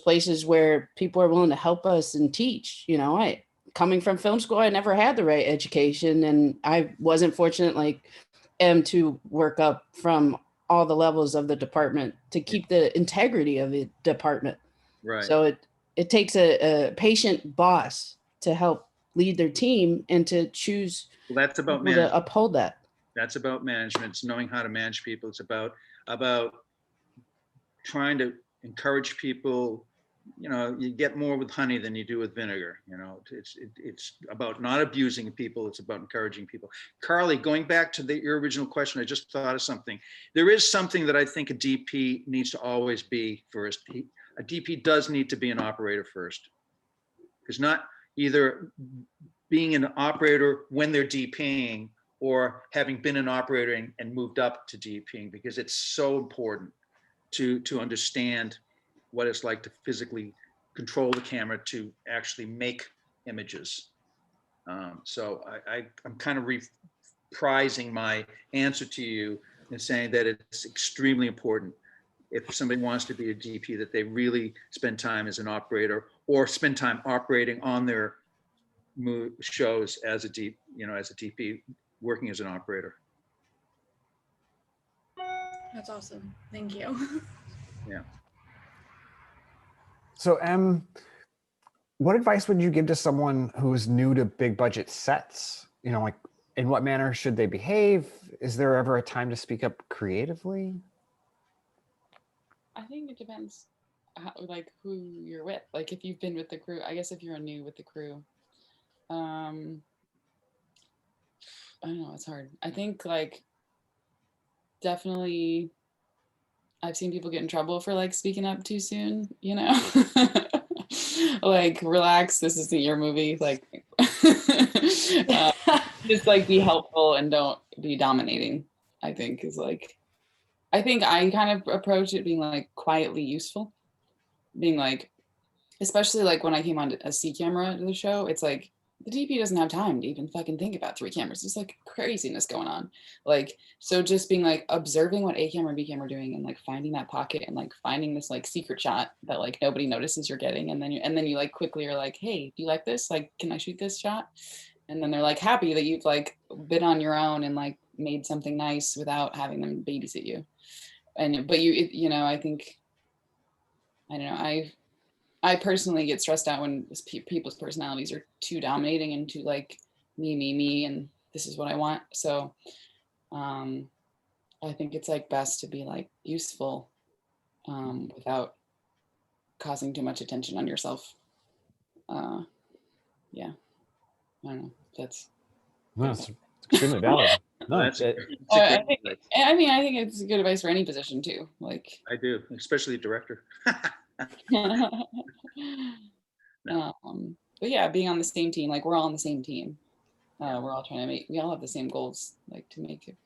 places where people are willing to help us and teach. I coming from film school, I never had the right education, and I wasn't fortunate like to work up from all the levels of the department to keep the integrity of the department. Right. So it takes a patient boss to help lead their team and to choose that's about to uphold that. That's about management. It's knowing how to manage people. It's about trying to encourage people. You get more with honey than you do with vinegar. It's about not abusing people. It's about encouraging people. Carly, going back to your original question, I just thought of something. There is something that I think a DP needs to always be first. A DP does need to be an operator first, because not either being an operator when they're DPing or having been an operator and moved up to DPing, because it's so important to understand what it's like to physically control the camera to actually make images. So I'm kind of reprising my answer to you and saying that it's extremely important, if somebody wants to be a DP, that they really spend time as an operator or spend time operating on their shows as a DP, working as an operator. That's awesome. Thank you. Yeah. So, what advice would you give to someone who's new to big budget sets? Like, in what manner should they behave? Is there ever a time to speak up creatively? I think it depends who you're with. Like, if you've been with the crew, I guess if you're new with the crew, I don't know, it's hard. I think definitely I've seen people get in trouble for speaking up too soon, like, relax, this isn't your movie. Just be helpful and don't be dominating, I think is I think I kind of approach it being quietly useful, being especially when I came on a C camera to the show, it's the DP doesn't have time to even fucking think about 3 cameras. There's craziness going on. So just being observing what A camera and B camera are doing and finding that pocket and finding this secret shot that nobody notices you're getting. And then you quickly are hey, do you like this? Can I shoot this shot? And then they're happy that you've been on your own and made something nice without having them babysit you. But I think, I don't know, I personally get stressed out when people's personalities are too dominating and too me, and this is what I want. So I think it's best to be useful without causing too much attention on yourself. Yeah, I don't know. That's no, it's extremely valid. No, I think it's good advice for any position too. I do, especially director. No. But yeah, being on the same team, we're all on the same team. We're all trying to we all have the same goals, to make it,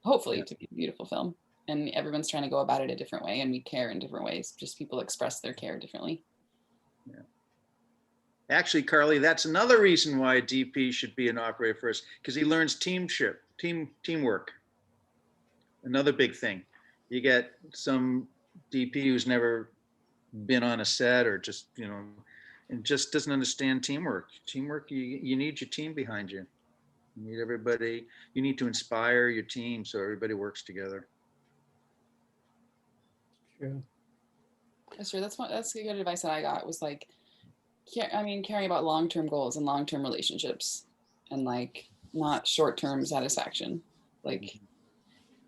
hopefully, to be a beautiful film. And everyone's trying to go about it a different way, and we care in different ways. Just people express their care differently. Yeah. Actually, Carly, that's another reason why a DP should be an operator first, because he learns teamwork. Another big thing. You get some DP who's never been on a set or just, and just doesn't understand teamwork. Teamwork, you need your team behind you. You need everybody, you need to inspire your team so everybody works together. True. That's true. That's good advice that I got, was like, caring about long-term goals and long-term relationships, and like not short-term satisfaction, like,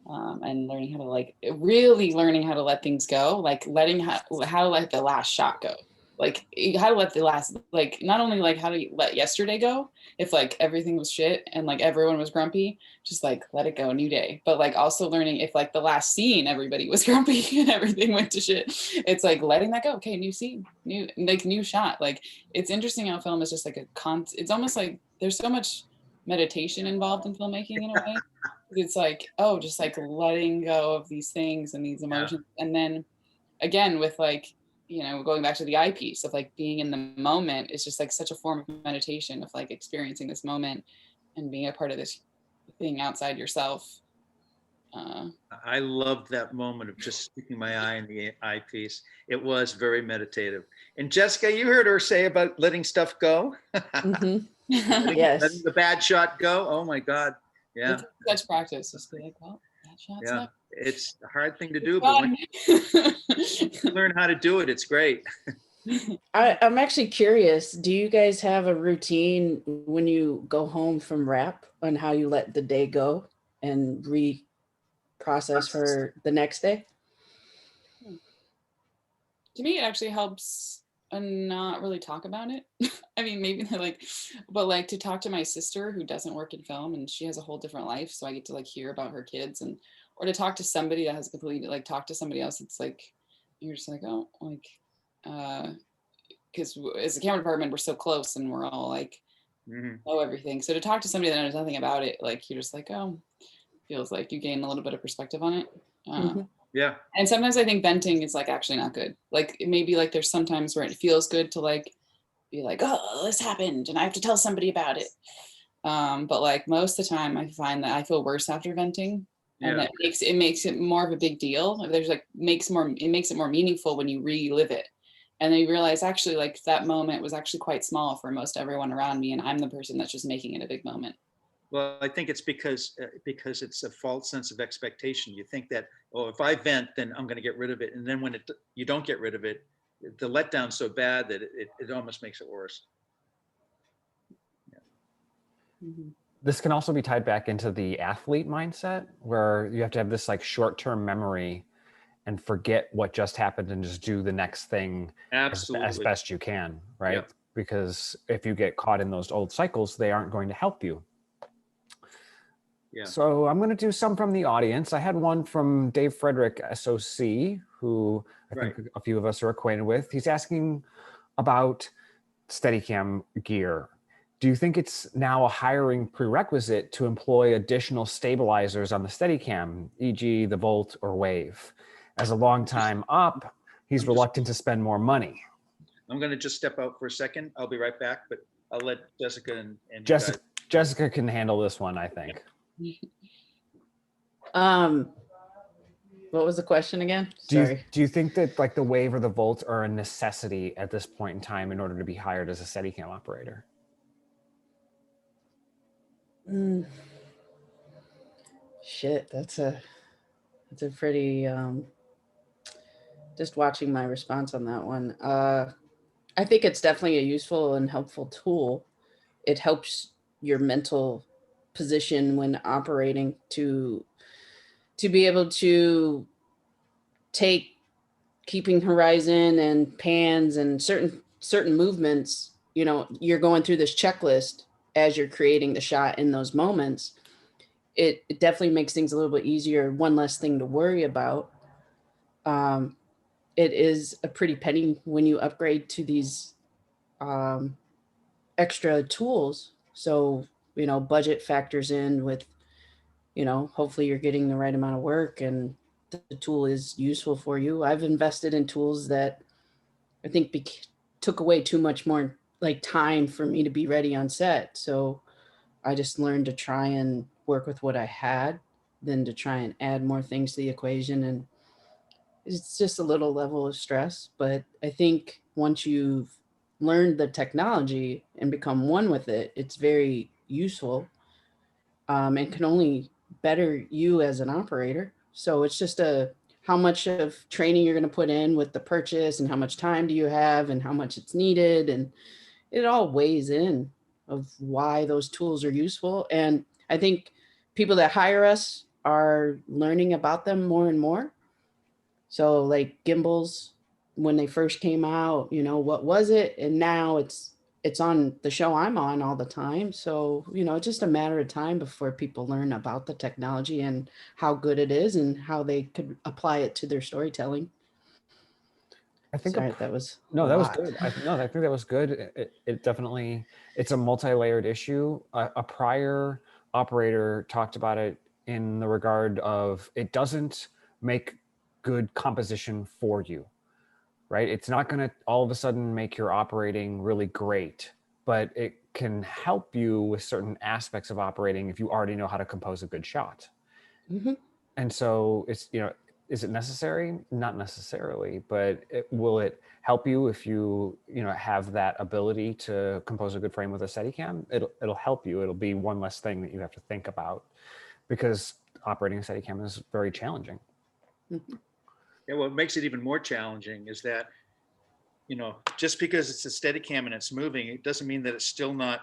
and learning how to really learning how to let things go, like how to let the last shot go, like how to let the last, like not only like how to let yesterday go if like everything was shit and like everyone was grumpy, just like let it go, new day, but like also learning if like the last scene everybody was grumpy and everything went to shit, it's like letting that go. Okay, new scene, new shot. Like it's interesting how film is just like it's almost like there's so much meditation involved in filmmaking in a way. It's like, oh, just like letting go of these things and these emotions. Yeah. And then again, with like, going back to the eye piece of like being in the moment, is just like such a form of meditation, of like experiencing this moment and being a part of this thing outside yourself. I loved that moment of just sticking my eye in the eyepiece. It was very meditative. And Jessica, you heard her say about letting stuff go. Mm-hmm. Yes. Letting the bad shot go. Oh my God. Yeah. It's such practice. Just be like, well, bad shot's yeah. up. It's a hard thing to do, but when you learn how to do it, it's great. I'm actually curious. Do you guys have a routine when you go home from rap on how you let the day go and reprocess for the next day? To me, it actually helps not really talk about it. I mean, maybe but like to talk to my sister who doesn't work in film and she has a whole different life. So I get to like hear about her kids, or to talk to somebody that has completely talk to somebody else. It's like, you're just like, oh, like, because as a camera department, we're so close and we're all like, know everything. So to talk to somebody that knows nothing about it, like you're just like, oh, feels like you gain a little bit of perspective on it. Yeah. And sometimes I think venting is like actually not good. Like it may be like there's sometimes where it feels good to like be like, oh, this happened and I have to tell somebody about it. But like most of the time I find that I feel worse after venting. And that makes it more of a big deal. There's like makes it more meaningful when you relive it. And then you realize actually like that moment was actually quite small for most everyone around me. And I'm the person that's just making it a big moment. Well, I think it's because it's a false sense of expectation. You think that, oh, if I vent, then I'm going to get rid of it. And then when you don't get rid of it, the letdown's so bad that it almost makes it worse. Yeah. This can also be tied back into the athlete mindset, where you have to have this like short-term memory and forget what just happened and just do the next thing as best you can, right? Yep. Because if you get caught in those old cycles, they aren't going to help you. Yeah. So I'm going to do some from the audience. I had one from Dave Frederick, SOC, who I think a few of us are acquainted with. He's asking about Steadicam gear. Do you think it's now a hiring prerequisite to employ additional stabilizers on the Steadicam, e.g. the Volt or Wave? As a long-time op, he's reluctant to spend more money. I'm going to just step out for a second. I'll be right back, but I'll let Jessica and Jessica can handle this one, I think. What was the question again? Do you think that like the Wave or the Volt are a necessity at this point in time in order to be hired as a Steadicam operator? Shit, that's a pretty just watching my response on that one. I think it's definitely a useful and helpful tool. It helps your mental position when operating to be able to take keeping horizon and pans and certain movements. You're going through this checklist as you're creating the shot in those moments. It definitely makes things a little bit easier, one less thing to worry about. It is a pretty penny when you upgrade to these extra tools. So, budget factors in with, hopefully you're getting the right amount of work and the tool is useful for you. I've invested in tools that I think took away too much more like time for me to be ready on set. So I just learned to try and work with what I had, than to try and add more things to the equation. And it's just a little level of stress. But I think once you've learned the technology and become one with it, it's very useful, and can only better you as an operator. So it's just how much of training you're going to put in with the purchase, and how much time do you have, and how much it's needed. And it all weighs in of why those tools are useful. And I think people that hire us are learning about them more and more. So like gimbals, when they first came out, what was it? And now it's on the show I'm on all the time. So, it's just a matter of time before people learn about the technology and how good it is and how they could apply it to their storytelling. I think Sorry, that was no, a that was lot. good. I think that was good. It definitely, it's a multi-layered issue. A prior operator talked about it in the regard of it doesn't make good composition for you, right? It's not going to all of a sudden make your operating really great, but it can help you with certain aspects of operating if you already know how to compose a good shot. Mm-hmm. And so it's, is it necessary? Not necessarily, but will it help you if you, have that ability to compose a good frame with a Steadicam? It'll help you. It'll be one less thing that you have to think about, because operating a Steadicam is very challenging. Mm-hmm. Yeah, what makes it even more challenging is that, just because it's a Steadicam and it's moving, it doesn't mean that it's still not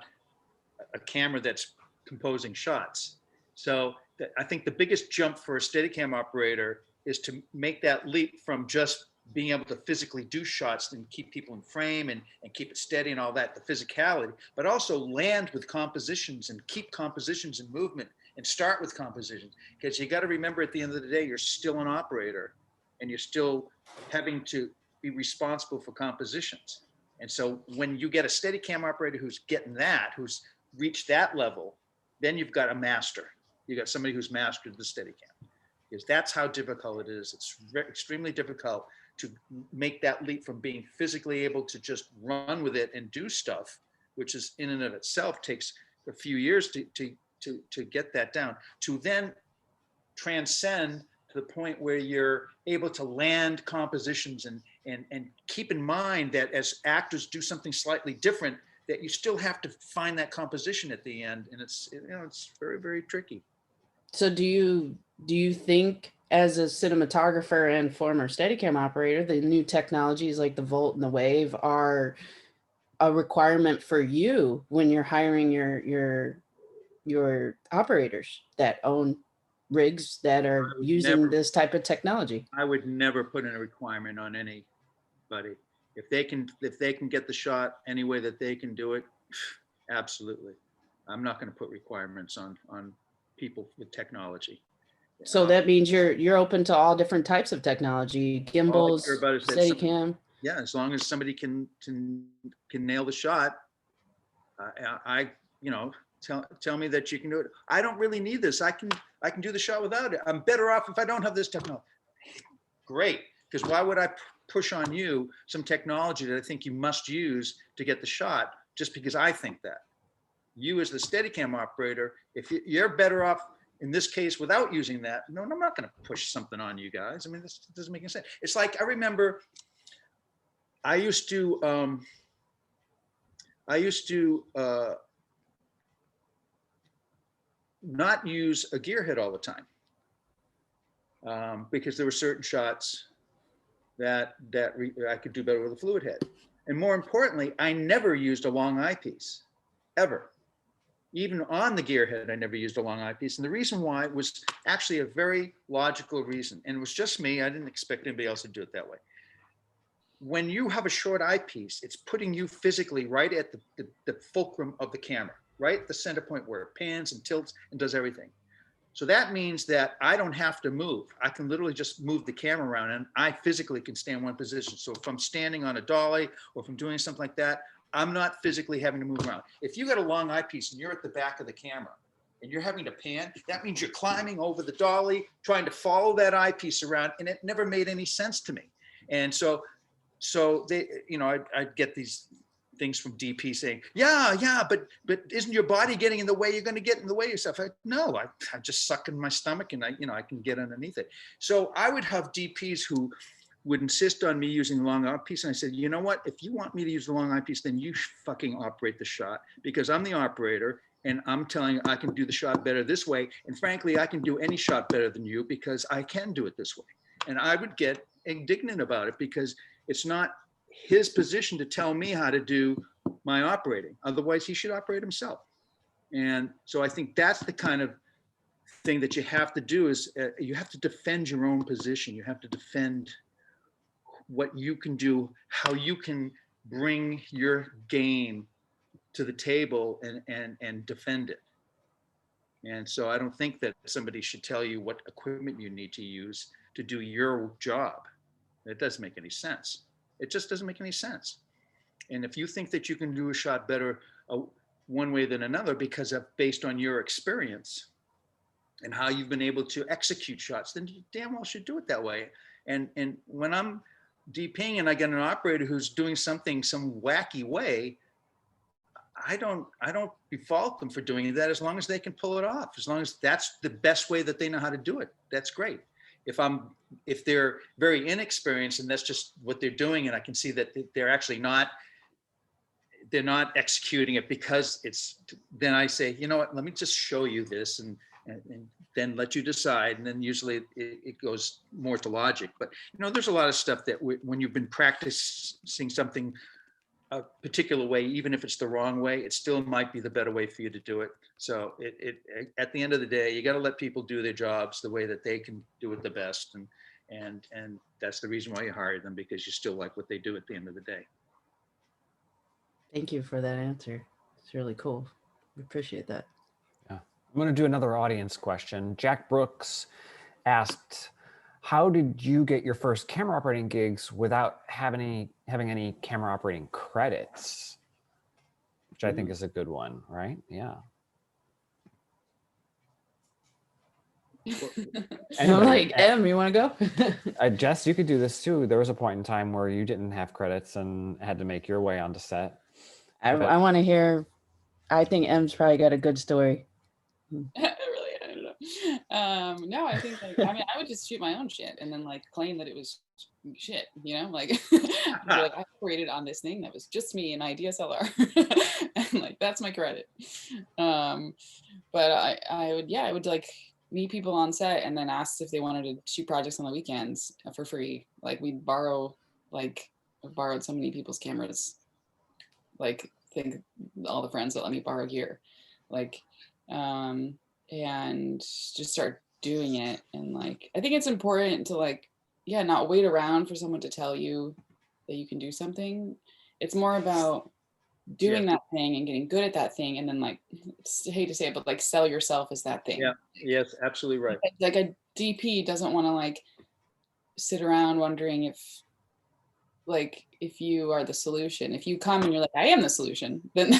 a camera that's composing shots. So I think the biggest jump for a Steadicam operator is to make that leap from just being able to physically do shots and keep people in frame and keep it steady and all that, the physicality, but also land with compositions and keep compositions in movement and start with compositions. Because you got to remember, at the end of the day, you're still an operator and you're still having to be responsible for compositions. And so when you get a Steadicam operator who's getting that, who's reached that level, then you've got a master. You got somebody who's mastered the Steadicam, because that's how difficult it is. It's extremely difficult to make that leap from being physically able to just run with it and do stuff, which is in and of itself takes a few years to get that down, to then transcend to the point where you're able to land compositions and keep in mind that as actors do something slightly different, that you still have to find that composition at the end. And it's very, very tricky. So do you think, as a cinematographer and former Steadicam operator, the new technologies like the Volt and the Wave are a requirement for you when you're hiring your operators that own rigs that are using this type of technology? I would never put in a requirement on anybody. If they can get the shot any way that they can do it, absolutely. I'm not going to put requirements on people with technology. So that means you're open to all different types of technology, gimbals, Steadicam. Yeah, as long as somebody can nail the shot, tell me that you can do it. I don't really need this. I can do the shot without it. I'm better off if I don't have this technology. Great, because why would I push on you some technology that I think you must use to get the shot just because I think that? You as the Steadicam operator, if you're better off in this case without using that, no, I'm not going to push something on you guys. I mean, this doesn't make any sense. It's like, I remember I used to not use a gearhead all the time, because there were certain shots that I could do better with a fluid head. And more importantly, I never used a long eyepiece, ever. Even on the gearhead, I never used a long eyepiece. And the reason why was actually a very logical reason. And it was just me. I didn't expect anybody else to do it that way. When you have a short eyepiece, it's putting you physically right at the fulcrum of the camera, right at the center point where it pans and tilts and does everything. So that means that I don't have to move. I can literally just move the camera around, and I physically can stay in one position. So if I'm standing on a dolly or if I'm doing something like that, I'm not physically having to move around. If you got a long eyepiece and you're at the back of the camera and you're having to pan, that means you're climbing over the dolly, trying to follow that eyepiece around, and it never made any sense to me. And so they, I'd get these things from DP saying, yeah, but isn't your body getting in the way? You're going to get in the way of yourself. No, I just suck in my stomach and I can get underneath it. So I would have DPs who would insist on me using the long eyepiece. And I said, you know what, if you want me to use the long eyepiece, then you fucking operate the shot, because I'm the operator and I'm telling you I can do the shot better this way. And frankly, I can do any shot better than you because I can do it this way. And I would get indignant about it because it's not his position to tell me how to do my operating. Otherwise, he should operate himself. And so I think that's the kind of thing that you have to do is you have to defend your own position. You have to defend what you can do, how you can bring your game to the table and defend it. And so I don't think that somebody should tell you what equipment you need to use to do your job. It doesn't make any sense. It just doesn't make any sense. And if you think that you can do a shot better one way than another because of based on your experience and how you've been able to execute shots, then you damn well should do it that way. And when I'm DPing and I get an operator who's doing something some wacky way, I don't default them for doing that as long as they can pull it off, as long as that's the best way that they know how to do it. That's great. If they're very inexperienced and that's just what they're doing, and I can see that they're actually they're not executing it because then I say, you know what, let me just show you this and then let you decide. And then usually it goes more to logic. But there's a lot of stuff that when you've been practicing something a particular way, even if it's the wrong way, it still might be the better way for you to do it. So at the end of the day, you got to let people do their jobs the way that they can do it the best. And that's the reason why you hire them, because you still like what they do at the end of the day. Thank you for that answer. It's really cool. We appreciate that. Yeah. I'm going to do another audience question. Jack Brooks asked, how did you get your first camera operating gigs without having any camera operating credits? Which I think is a good one, right? Yeah. I'm like, Em, you want to go? Jess, you could do this too. There was a point in time where you didn't have credits and had to make your way onto set. I want to hear. I think Em's probably got a good story. Really, I don't know. No, I think I would just shoot my own shit and then claim that it was shit, like I operated on this thing that was just me and my DSLR, and that's my credit. But I would meet people on set and then ask if they wanted to shoot projects on the weekends for free. We'd borrow, I've borrowed so many people's cameras. Think all the friends that let me borrow gear, and just start doing it. And I think it's important to not wait around for someone to tell you that you can do something. It's more about doing that thing and getting good at that thing, and then I hate to say it, but sell yourself as that thing. Yeah. Yes, absolutely right. A DP doesn't want to sit around wondering if you are the solution. If you come and you're I am the solution, then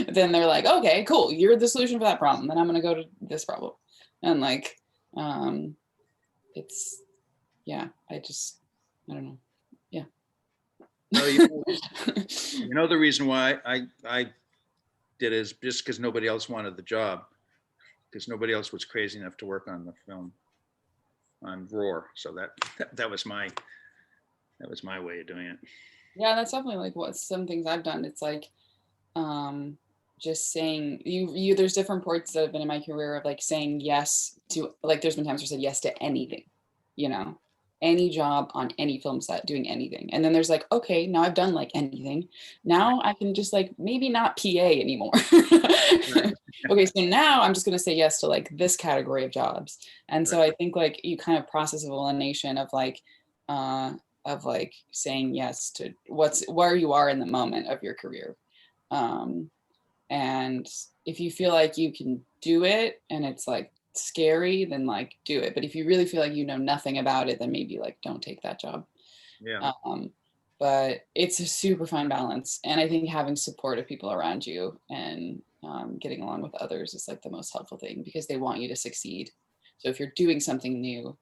then they're okay, cool, you're the solution for that problem, then I'm going to go to this problem. And it's I don't know. Yeah. No, the reason why I did it is just because nobody else wanted the job, because nobody else was crazy enough to work on the film on Roar. So that was my way of doing it. Yeah, that's definitely what some things I've done. It's just saying you there's different parts that have been in my career of saying yes to there's been times where I said yes to anything, any job on any film set, doing anything. And then there's okay, now I've done anything. Now I can just maybe not PA anymore. Okay, so now I'm just going to say yes to this category of jobs. And so I think you kind of process of elimination of saying yes to where you are in the moment of your career. And if you feel you can do it and it's scary, then do it. But if you really feel you know nothing about it, then maybe don't take that job. Yeah. But it's a super fine balance. And I think having supportive people around you and getting along with others is the most helpful thing, because they want you to succeed. So if you're doing something new,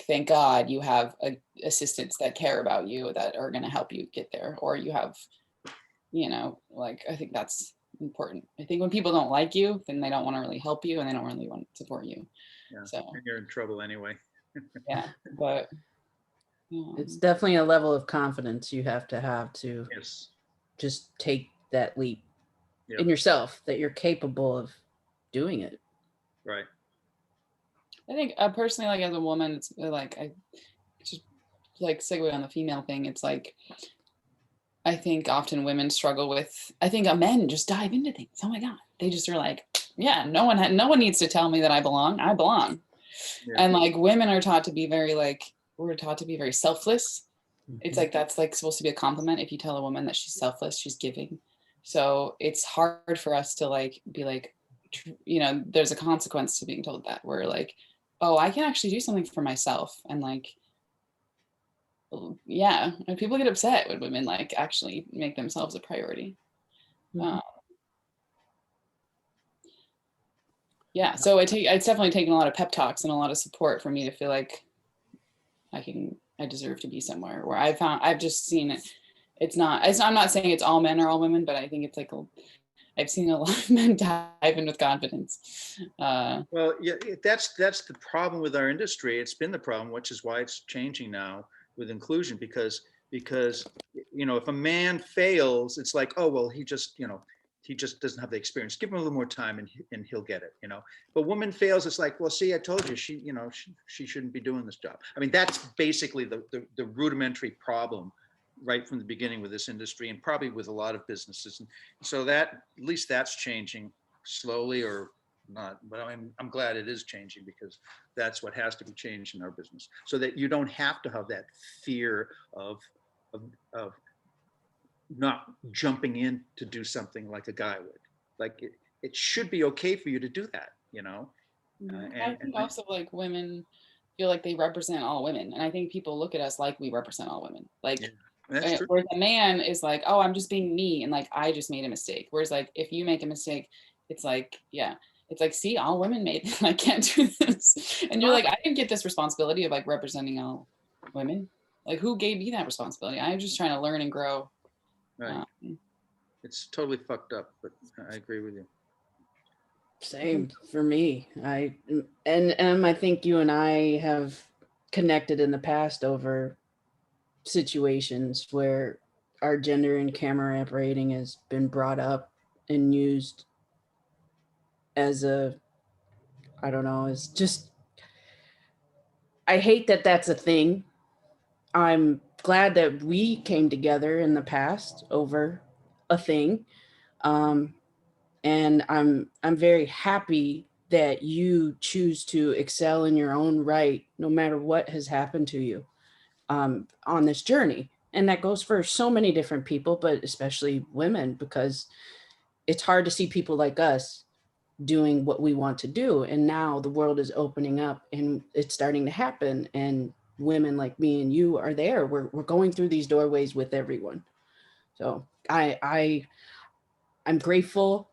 thank God you have assistants that care about you, that are going to help you get there, or you have you know, like I think that's important. I think when people don't like you, then they don't want to really help you and they don't really want to support you. Yeah, So and you're in trouble anyway. yeah, but It's definitely a level of confidence you have to Yes. just take that leap Yeah. in yourself that you're capable of doing it. Right. I think personally, like as a woman, it's like I just like segue on the female thing. It's like I think often women struggle with. I think men just dive into things. Oh my god, they just are like, yeah, no one needs to tell me that I belong. I belong. Yeah. And like women are taught to be very like we're taught to be very selfless. It's like that's like supposed to be a compliment if you tell a woman that she's selfless, she's giving. So it's hard for us to like be like, you know, there's a consequence to being told that. We're like, oh, I can actually do something for myself, and like, yeah, and people get upset when women like actually make themselves a priority. Mhm. Yeah, so it's definitely taken a lot of pep talks and a lot of support for me to feel like I deserve to be somewhere where I've just seen it. I'm not saying it's all men or all women, but I think it's like I've seen a lot of men dive in with confidence. Well, yeah, that's the problem with our industry. It's been the problem, which is why it's changing now with inclusion, because you know, if a man fails, it's like, oh well, he just doesn't have the experience. Give him a little more time and he'll get it, you know. But woman fails, it's like, well, see, I told you, she shouldn't be doing this job. I mean, that's basically the rudimentary problem right from the beginning with this industry, and probably with a lot of businesses. And so that, at least that's changing slowly, or not, but I'm glad it is changing, because that's what has to be changed in our business, so that you don't have to have that fear of not jumping in to do something like a guy would. Like it should be okay for you to do that, you know. I think also like women feel like they represent all women, and I think people look at us like we represent all women. Like, yeah, that's true. whereas a man is like, oh, I'm just being me, and like I just made a mistake. Whereas like if you make a mistake, it's like, yeah, it's like, see, all women made. I can't do this, and you're like, I didn't get this responsibility of like representing all women. Like, who gave me that responsibility? I'm just trying to learn and grow. Right. It's totally fucked up, but I agree with you. Same for me. I think you and I have connected in the past over situations where our gender in camera operating has been brought up and used as I don't know, as just, I hate that that's a thing. I'm glad that we came together in the past over a thing. And I'm very happy that you choose to excel in your own right, no matter what has happened to you on this journey. And that goes for so many different people, but especially women, because it's hard to see people like us doing what we want to do. And now the world is opening up and it's starting to happen. And women like me and you are there. We're going through these doorways with everyone. So I'm grateful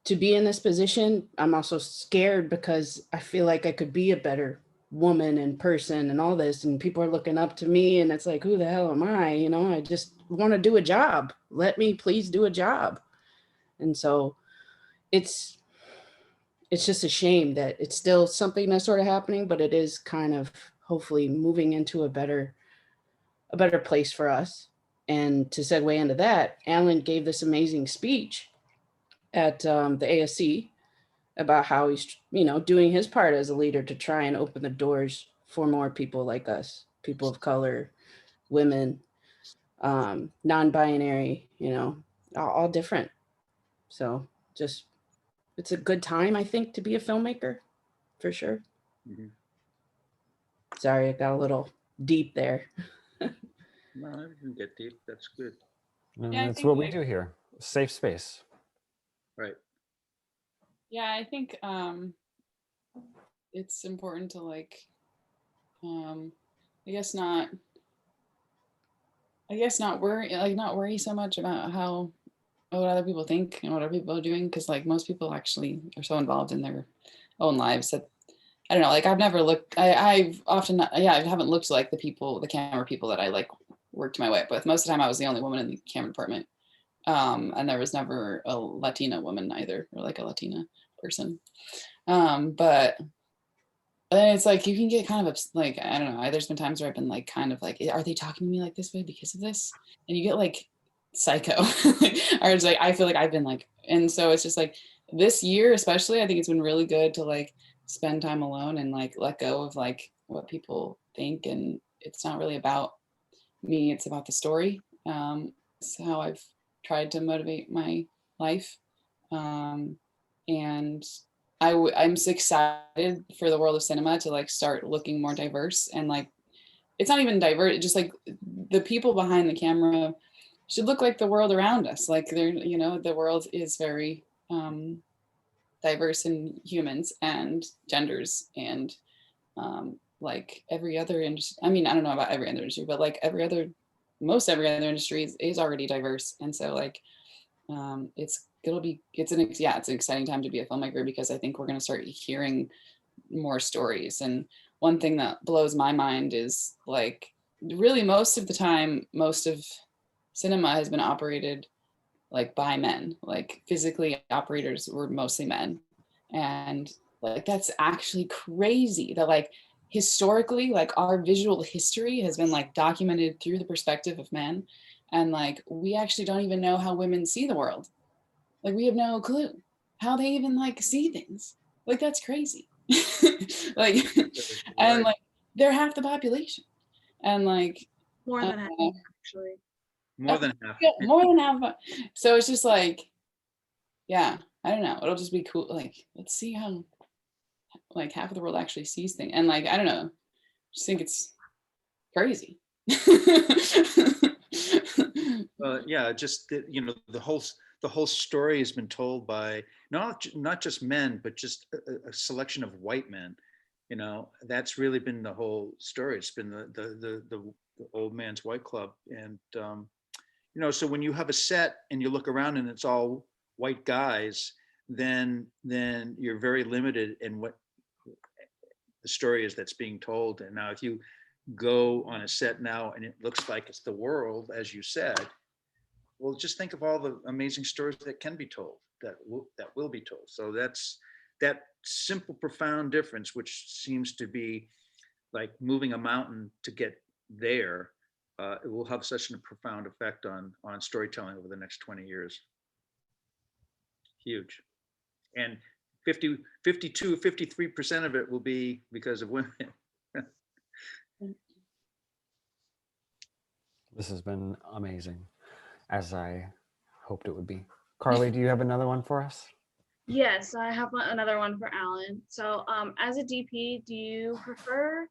to be in this position. I'm also scared because I feel like I could be a better woman and person and all this, and people are looking up to me, and it's like, who the hell am I? You know, I just want to do a job. Let me please do a job. And so it's just a shame that it's still something that's sort of happening, but it is kind of hopefully moving into a better place for us. And to segue into that, Alan gave this amazing speech at the ASC about how he's, you know, doing his part as a leader to try and open the doors for more people like us, people of color, women, non-binary, you know, all different. So just, it's a good time, I think, to be a filmmaker, for sure. Mhm. Sorry, I got a little deep there. No, I didn't get deep. That's good. Yeah, I That's think what we like- do here. Safe space. Right. Yeah, I think it's important to like I guess not not worry so much about how what other people think and what other people are doing, because like most people actually are so involved in their own lives that I don't know, like I've never looked I've often I haven't looked like the camera people that I like worked my way up with. Most of the time I was the only woman in the camera department. And there was never a Latina woman either, or like a Latina person. But then it's like, you can get kind of like, I don't know, there's been times where I've been like, kind of like, are they talking to me like this way because of this? And you get like psycho, or it's like, I feel like I've been like, and so it's just like this year, especially, I think it's been really good to like spend time alone and like let go of like what people think. And it's not really about me, it's about the story. It's how I've tried to motivate my life. And I'm so excited for the world of cinema to like start looking more diverse, and like it's not even diverse, just like the people behind the camera should look like the world around us. Like they're, you know, the world is very diverse in humans and genders and like every other industry. I mean, I don't know about every other industry, but like most every other industry is already diverse. And so like it's an exciting time to be a filmmaker, because I think we're going to start hearing more stories. And one thing that blows my mind is like, really most of the time, most of cinema has been operated like by men, like physically operators were mostly men. And like, that's actually crazy that like historically, like our visual history has been like documented through the perspective of men. And like, we actually don't even know how women see the world. Like we have no clue how they even like see things. Like that's crazy. Like, and like they're half the population. And like More than half, actually. More than half. yeah, more than half. So it's just like, yeah, I don't know. It'll just be cool. Like, let's see how like half of the world actually sees things. And like, I don't know, just think it's crazy. Yeah, just you know, the whole story has been told by not just men, but just a selection of white men. You know, that's really been the whole story. It's been the old man's white club. And you know, so when you have a set and you look around and it's all white guys, then you're very limited in what the story is that's being told. And now if you go on a set now and it looks like it's the world, as you said, well, just think of all the amazing stories that can be told, that will be told. So that's that simple, profound difference, which seems to be like moving a mountain to get there. It will have such a profound effect on storytelling over the next 20 years. Huge. And 53% of it will be because of women. This has been amazing, as I hoped it would be. Carly, do you have another one for us? Yes, I have another one for Alan. So as a DP, do you prefer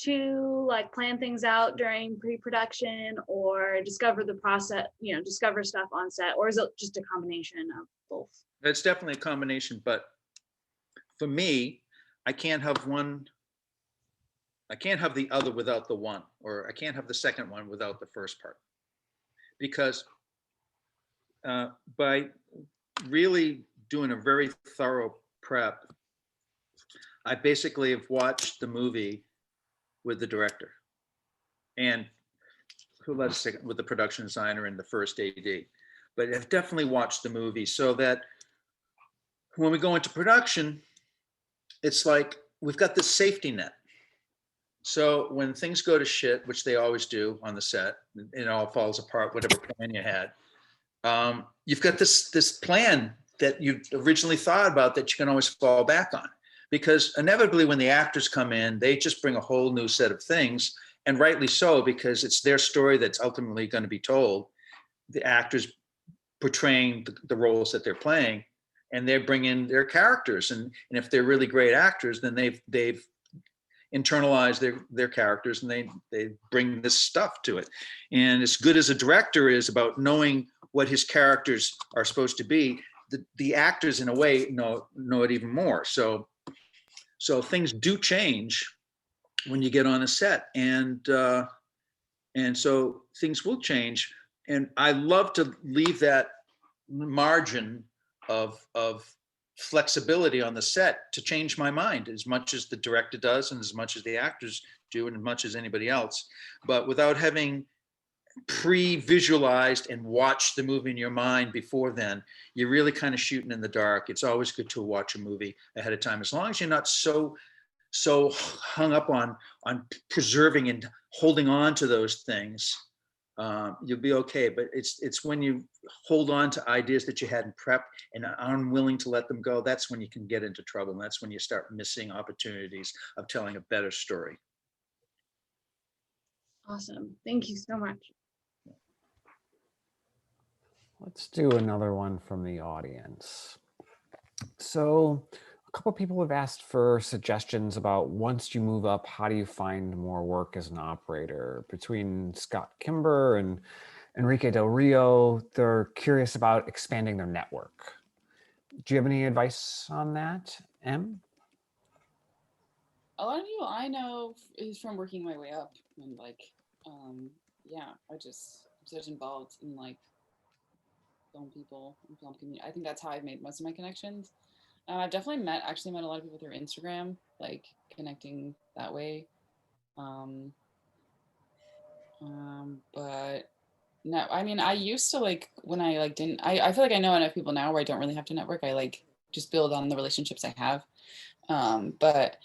to like plan things out during pre-production or discover the process, you know, discover stuff on set, or is it just a combination of both? It's definitely a combination, but for me, I can't have the other without the one, or I can't have the second one without the first part. Because by really doing a very thorough prep, I basically have watched the movie with the director and with the production designer and the first AD. But I've definitely watched the movie, so that when we go into production, it's like we've got this safety net. So when things go to shit, which they always do on the set, it all falls apart, whatever plan you had. You've got this plan that you originally thought about that you can always fall back on. Because inevitably when the actors come in, they just bring a whole new set of things, and rightly so, because it's their story that's ultimately going to be told. The actors portraying the roles that they're playing, and they bring in their characters. And if they're really great actors, then they've internalize their characters, and they bring this stuff to it. And as good as a director is about knowing what his characters are supposed to be, the actors in a way know it even more. So things do change when you get on a set, and so things will change. And I love to leave that margin of flexibility on the set to change my mind as much as the director does, and as much as the actors do, and as much as anybody else, but without having pre-visualized and watched the movie in your mind before then, you're really kind of shooting in the dark. It's always good to watch a movie ahead of time, as long as you're not so hung up on preserving and holding on to those things. You'll be okay. But it's when you hold on to ideas that you had in prep and are unwilling to let them go, that's when you can get into trouble. And that's when you start missing opportunities of telling a better story. Awesome. Thank you so much. Let's do another one from the audience. So a couple people have asked for suggestions about once you move up, how do you find more work as an operator? Between Scott Kimber and Enrique Del Rio, they're curious about expanding their network. Do you have any advice on that, Em? A lot of people I know is from working my way up, and like, yeah, I'm such involved in like film people and film community. I think that's how I've made most of my connections. I've definitely actually met a lot of people through Instagram, like connecting that way. But no, I mean, I used to like when I like didn't. I feel like I know enough people now where I don't really have to network. I like just build on the relationships I have. But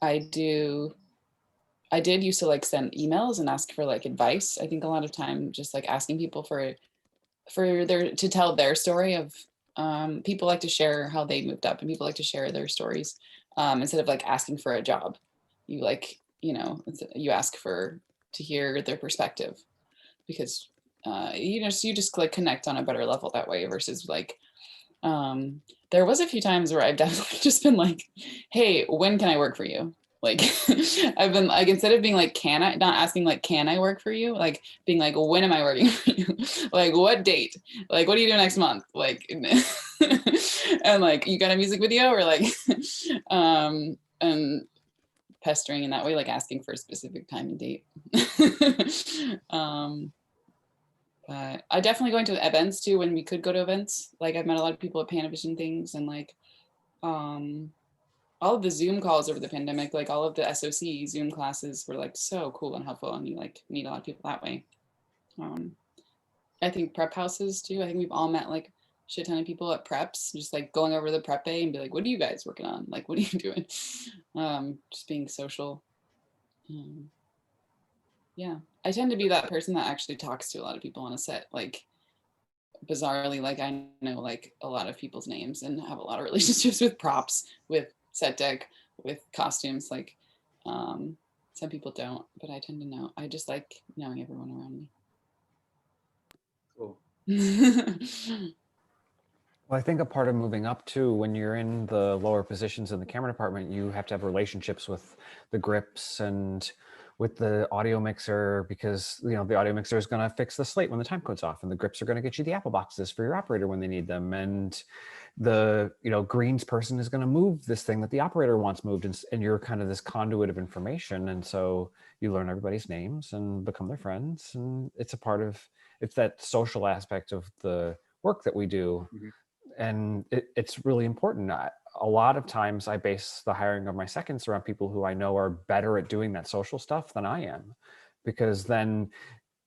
I did used to like send emails and ask for like advice. I think a lot of time just like asking people for their to tell their story of people like to share how they moved up, and people like to share their stories instead of like asking for a job. You like, you ask for to hear their perspective, because you just like connect on a better level that way versus like there was a few times where I've definitely just been like, hey, when can I work for you? Like I've been like, instead of being like, can I, not asking like, can I work for you? Like being like, when am I working for you? Like what date? Like, what do you do next month? Like, and like, you got a music video, or like, and pestering in that way, like asking for a specific time and date. But I definitely going to events too, when we could go to events. Like I've met a lot of people at Panavision things, and like all of the Zoom calls over the pandemic, like all of the SOC Zoom classes were like so cool and helpful, and you like meet a lot of people that way. I think prep houses too. I think we've all met like shit ton of people at preps, just like going over the prep day and be like, what are you guys working on? Like, what are you doing? Just being social. Yeah, I tend to be that person that actually talks to a lot of people on a set. Like bizarrely, like I know like a lot of people's names and have a lot of relationships with props, with set deck, with costumes. Like some people don't, but I tend to know. I just like knowing everyone around Cool. me. Well, I think a part of moving up too, when you're in the lower positions in the camera department, you have to have relationships with the grips and with the audio mixer, because the audio mixer is going to fix the slate when the time code's off, and the grips are going to get you the Apple boxes for your operator when they need them, and the greens person is going to move this thing that the operator wants moved, and you're kind of this conduit of information, and so you learn everybody's names and become their friends, and it's that social aspect of the work that we do. Mm-hmm. And it's really important. A lot of times I base the hiring of my seconds around people who I know are better at doing that social stuff than I am, because then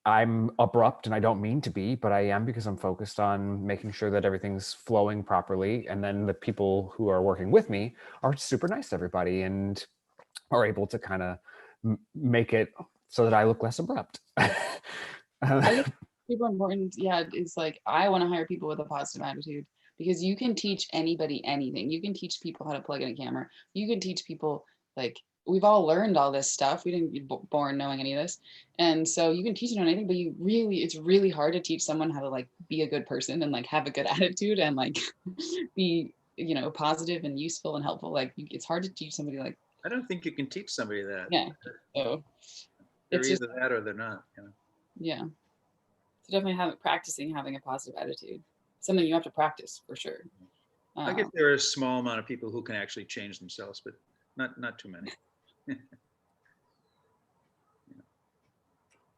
I'm abrupt, and I don't mean to be, but I am, because I'm focused on making sure that everything's flowing properly. And then the people who are working with me are super nice to everybody and are able to kind of make it so that I look less abrupt. I think super important, yeah, it's like I want to hire people with a positive attitude, because you can teach anybody anything. You can teach people how to plug in a camera. You can teach people, like, we've all learned all this stuff. We didn't be born knowing any of this. And so you can teach them anything, but it's really hard to teach someone how to like be a good person and like have a good attitude and like be, positive and useful and helpful. Like it's hard to teach somebody like. I don't think you can teach somebody that. Yeah. So they're either that or they're not. Yeah. So definitely practicing having a positive attitude. Something you have to practice for sure. I guess there are a small amount of people who can actually change themselves, but not too many.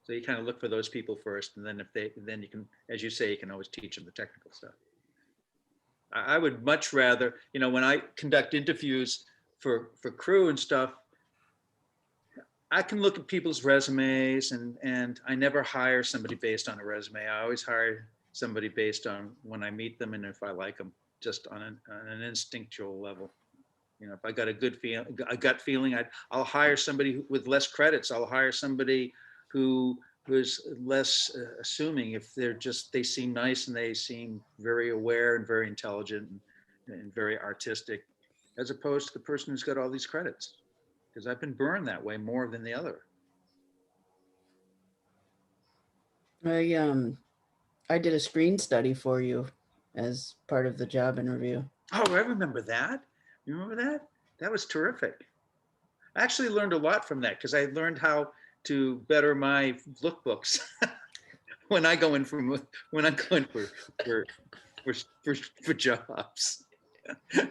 So you kind of look for those people first, and then then you can, as you say, you can always teach them the technical stuff. I would much rather, when I conduct interviews for crew and stuff, I can look at people's resumes, and I never hire somebody based on a resume. I always hire somebody based on when I meet them and if I like them, just on an instinctual level. You know, if I got a gut feeling, I'll hire somebody with less credits. I'll hire somebody who's less assuming if they seem nice and they seem very aware and very intelligent and very artistic, as opposed to the person who's got all these credits. Because I've been burned that way more than the other. I did a screen study for you as part of the job interview. Oh, I remember that. You remember that? That was terrific. I actually learned a lot from that because I learned how to better my lookbooks when I'm going for jobs. Yeah,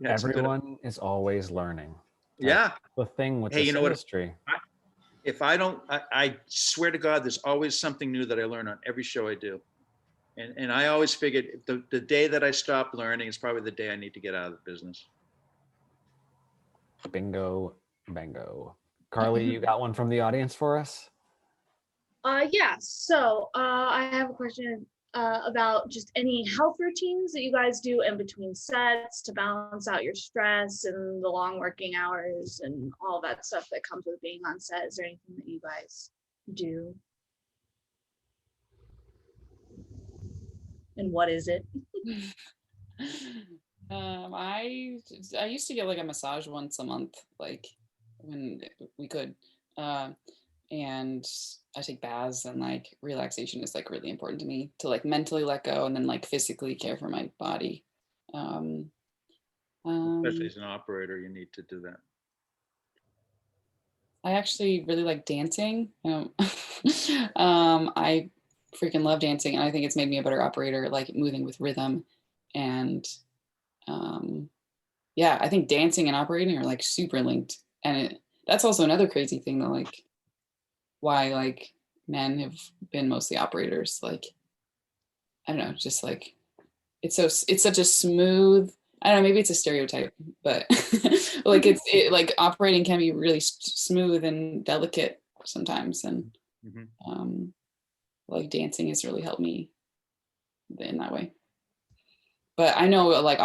Everyone is always learning. Yeah. The thing with Hey, this you know what? industry. If I don't, I swear to God, there's always something new that I learn on every show I do. And I always figured the day that I stop learning is probably the day I need to get out of the business. Bingo, bango. Carly, you got one from the audience for us? Yeah, so I have a question about just any health routines that you guys do in between sets to balance out your stress and the long working hours and all that stuff that comes with being on set. Is there anything that you guys do? And what is it? I used to get like a massage once a month, like when we could. And I take baths, and like relaxation is like really important to me to like mentally let go and then like physically care for my body. Especially as an operator, you need to do that. I actually really like dancing. I freaking love dancing, and I think it's made me a better operator, like moving with rhythm. And yeah, I think dancing and operating are like super linked. And that's also another crazy thing that like why like men have been mostly operators. Like, I don't know, just like it's such a smooth, I don't know, maybe it's a stereotype, but like like operating can be really smooth and delicate sometimes. And like dancing has really helped me in that way. But I know like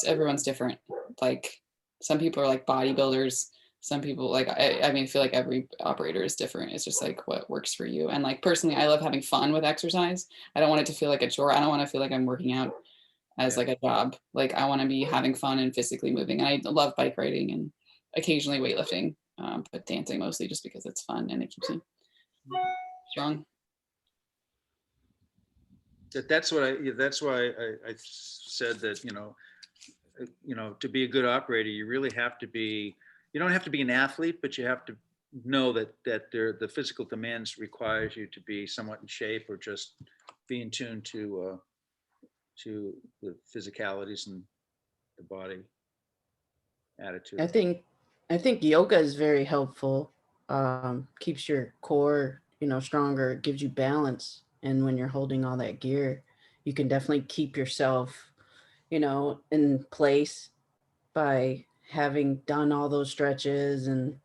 everyone's different. Like some people are like bodybuilders. Some people like, I mean, I feel like every operator is different. It's just like what works for you. And like personally, I love having fun with exercise. I don't want it to feel like a chore. I don't want to feel like I'm working out as like a job. Like I want to be having fun and physically moving. And I love bike riding and occasionally weightlifting, but dancing mostly just because it's fun and it keeps me strong. That's why I said that, to be a good operator, you really have to be, you don't have to be an athlete, but you have to know that the physical demands requires you to be somewhat in shape or just be in tune to the physicalities and the body attitude. I think yoga is very helpful. Keeps your core, stronger, it gives you balance. And when you're holding all that gear, you can definitely keep yourself, in place by having done all those stretches and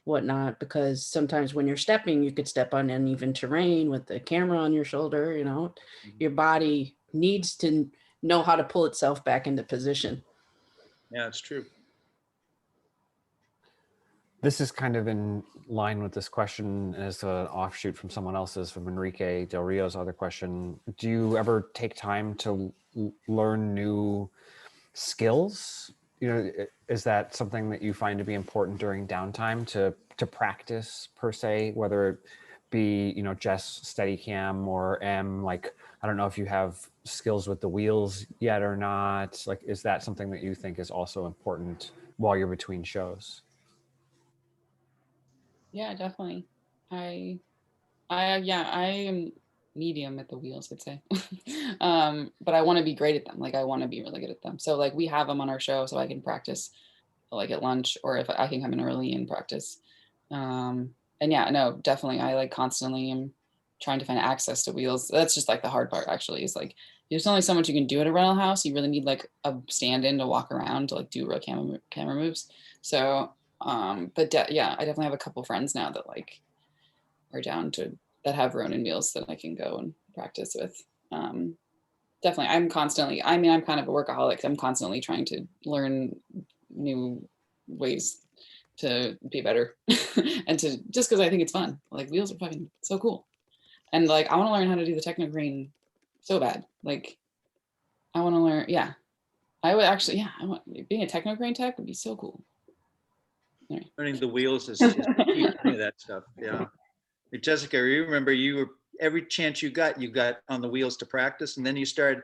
whatnot, because sometimes when you're stepping, you could step on uneven terrain with the camera on your shoulder, your body needs to know how to pull itself back into position. Yeah, it's true. This is kind of in line with this question as an offshoot from someone else's, from Enrique Del Rio's other question. Do you ever take time to learn new skills? Is that something that you find to be important during downtime to practice per se, whether it be, Jess Steadicam or M, like, I don't know if you have skills with the wheels yet or not. Like, is that something that you think is also important while you're between shows? Yeah, definitely. I am medium at the wheels, I'd say. But I want to be great at them. Like I want to be really good at them. So like we have them on our show so I can practice like at lunch, or if I can come in early and practice. And yeah, no, definitely. I like constantly am trying to find access to wheels. That's just like the hard part actually, is like there's only so much you can do at a rental house. You really need like a stand-in to walk around to like do real camera moves. So But yeah, I definitely have a couple friends now that like are down to that have Ronin wheels that I can go and practice with. Definitely, I'm constantly. I mean, I'm kind of a workaholic. I'm constantly trying to learn new ways to be better, and to just because I think it's fun. Like wheels are fucking so cool, and like I want to learn how to do the technocrane so bad. Like I want to learn. Yeah, I would actually. Yeah, I want being a technocrane tech would be so cool. Anyway. Learning the wheels is key to any of that stuff. Yeah. Hey, Jessica, you remember you were every chance you got on the wheels to practice, and then you started.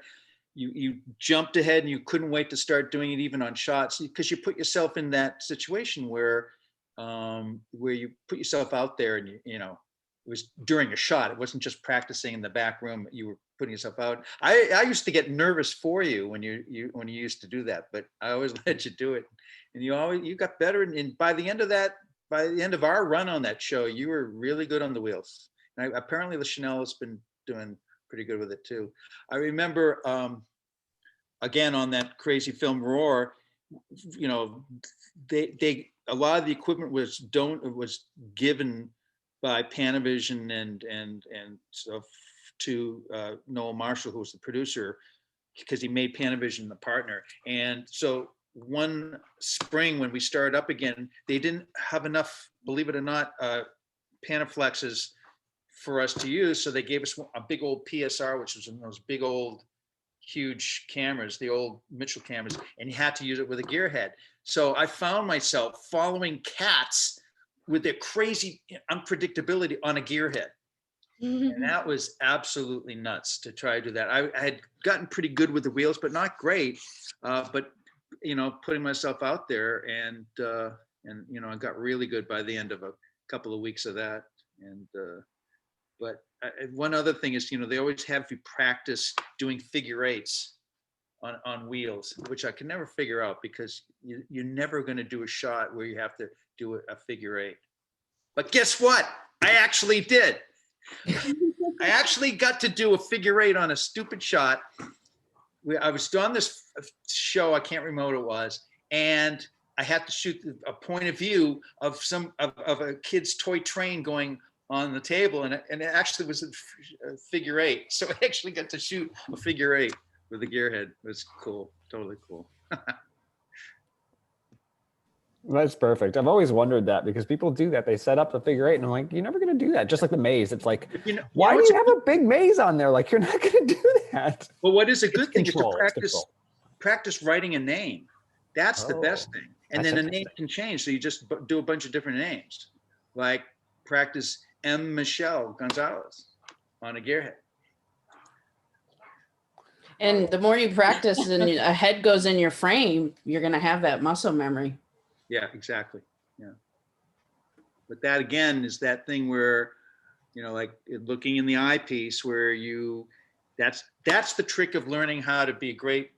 You jumped ahead and you couldn't wait to start doing it even on shots because you put yourself in that situation where you put yourself out there and you know it was during a shot. It wasn't just practicing in the back room. You were putting yourself out. I used to get nervous for you when you used to do that, but I always let you do it, and you got better. And by the end of our run on that show, you were really good on the wheels. And apparently, the Chanel has been doing pretty good with it too. I remember again on that crazy film Roar, you know, they a lot of the equipment was given by Panavision and stuff to Noel Marshall, who was the producer, because he made Panavision the partner. And so one spring when we started up again, they didn't have enough, believe it or not, Panaflexes for us to use. So they gave us a big old PSR, which was those big old huge cameras, the old Mitchell cameras, and you had to use it with a gear head. So I found myself following cats with their crazy unpredictability on a gear head. And that was absolutely nuts to try to do that. I had gotten pretty good with the wheels, but not great. But you know, putting myself out there and you know, I got really good by the end of a couple of weeks of that. And but one other thing is, you know, they always have you practice doing figure eights on wheels, which I can never figure out because you're never going to do a shot where you have to do a figure eight. But guess what? I actually did. I actually got to do a figure eight on a stupid shot. I was on this show, I can't remember what it was, and I had to shoot a point of view of of a kid's toy train going on the table, and it actually was a figure eight. So I actually got to shoot a figure eight with a gearhead. It was cool, totally cool. That's perfect. I've always wondered that because people do that. They set up the figure eight, and I'm like, you're never going to do that. Just like the maze. It's like, why do you have a big maze on there? Like, you're not going to do that. Well, what is a good thing is to practice writing a name. That's the best thing. And then a name can change. So you just do a bunch of different names. Like practice M. Michelle Gonzales on a gearhead. And the more you practice and a head goes in your frame, you're going to have that muscle memory. Yeah, exactly. Yeah. But that again is that thing where, you know, like looking in the eyepiece where that's the trick of learning how to be a great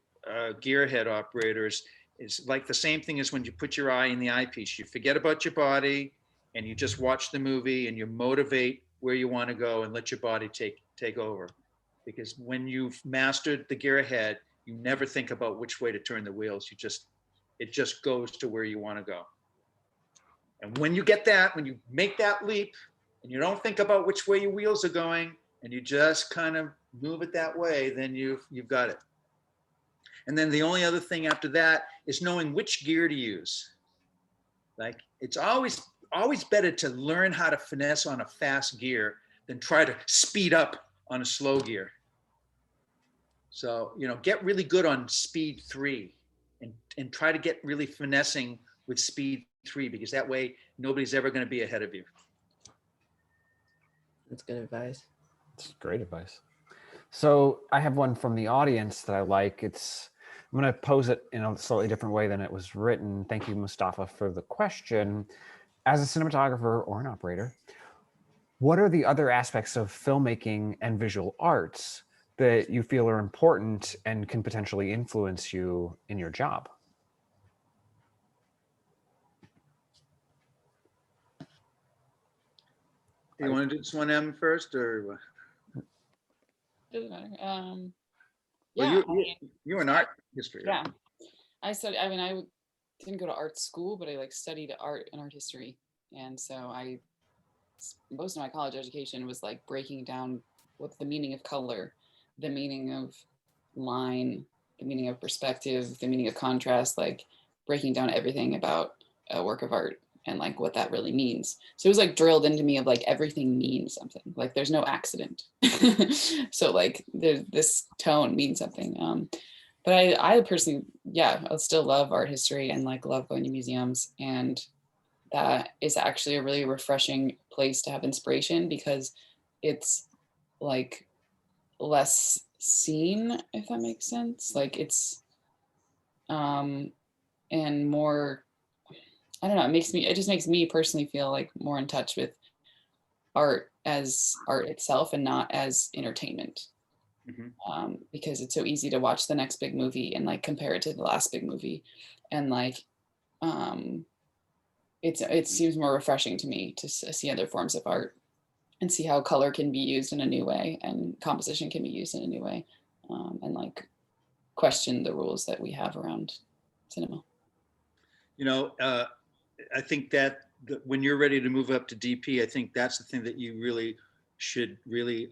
gearhead operator is like the same thing as when you put your eye in the eyepiece. You forget about your body and you just watch the movie and you motivate where you want to go and let your body take over. Because when you've mastered the gearhead, you never think about which way to turn the wheels. It just goes to where you want to go. And when you get that, when you make that leap and you don't think about which way your wheels are going and you just kind of move it that way, then you've got it. And then the only other thing after that is knowing which gear to use. Like it's always better to learn how to finesse on a fast gear than try to speed up on a slow gear. So, you know, get really good on speed 3 and try to get really finessing with speed 3 because that way nobody's ever going to be ahead of you. That's good advice. It's great advice. So I have one from the audience that I like. I'm going to pose it in a slightly different way than it was written. Thank you, Mustafa, for the question. As a cinematographer or an operator, what are the other aspects of filmmaking and visual arts that you feel are important and can potentially influence you in your job? You want to do this one, M, first, or? Doesn't matter. Well, Yeah, you're an art history. Yeah, I studied. I mean, didn't go to art school, but I like studied art and art history. And so most of my college education was like breaking down what's the meaning of color, the meaning of line, the meaning of perspective, the meaning of contrast, like breaking down everything about a work of art and like what that really means. So it was like drilled into me of like everything means something. Like there's no accident. So like this tone means something. But I personally, yeah, I still love art history and like love going to museums, and that is actually a really refreshing place to have inspiration because it's like less seen, if that makes sense. Like it's and more, I don't know, it just makes me personally feel like more in touch with art as art itself and not as entertainment. Because it's so easy to watch the next big movie and like compare it to the last big movie, and like it seems more refreshing to me to see other forms of art and see how color can be used in a new way and composition can be used in a new way, and like question the rules that we have around cinema. You know, I think that when you're ready to move up to DP, I think that's the thing that you really should really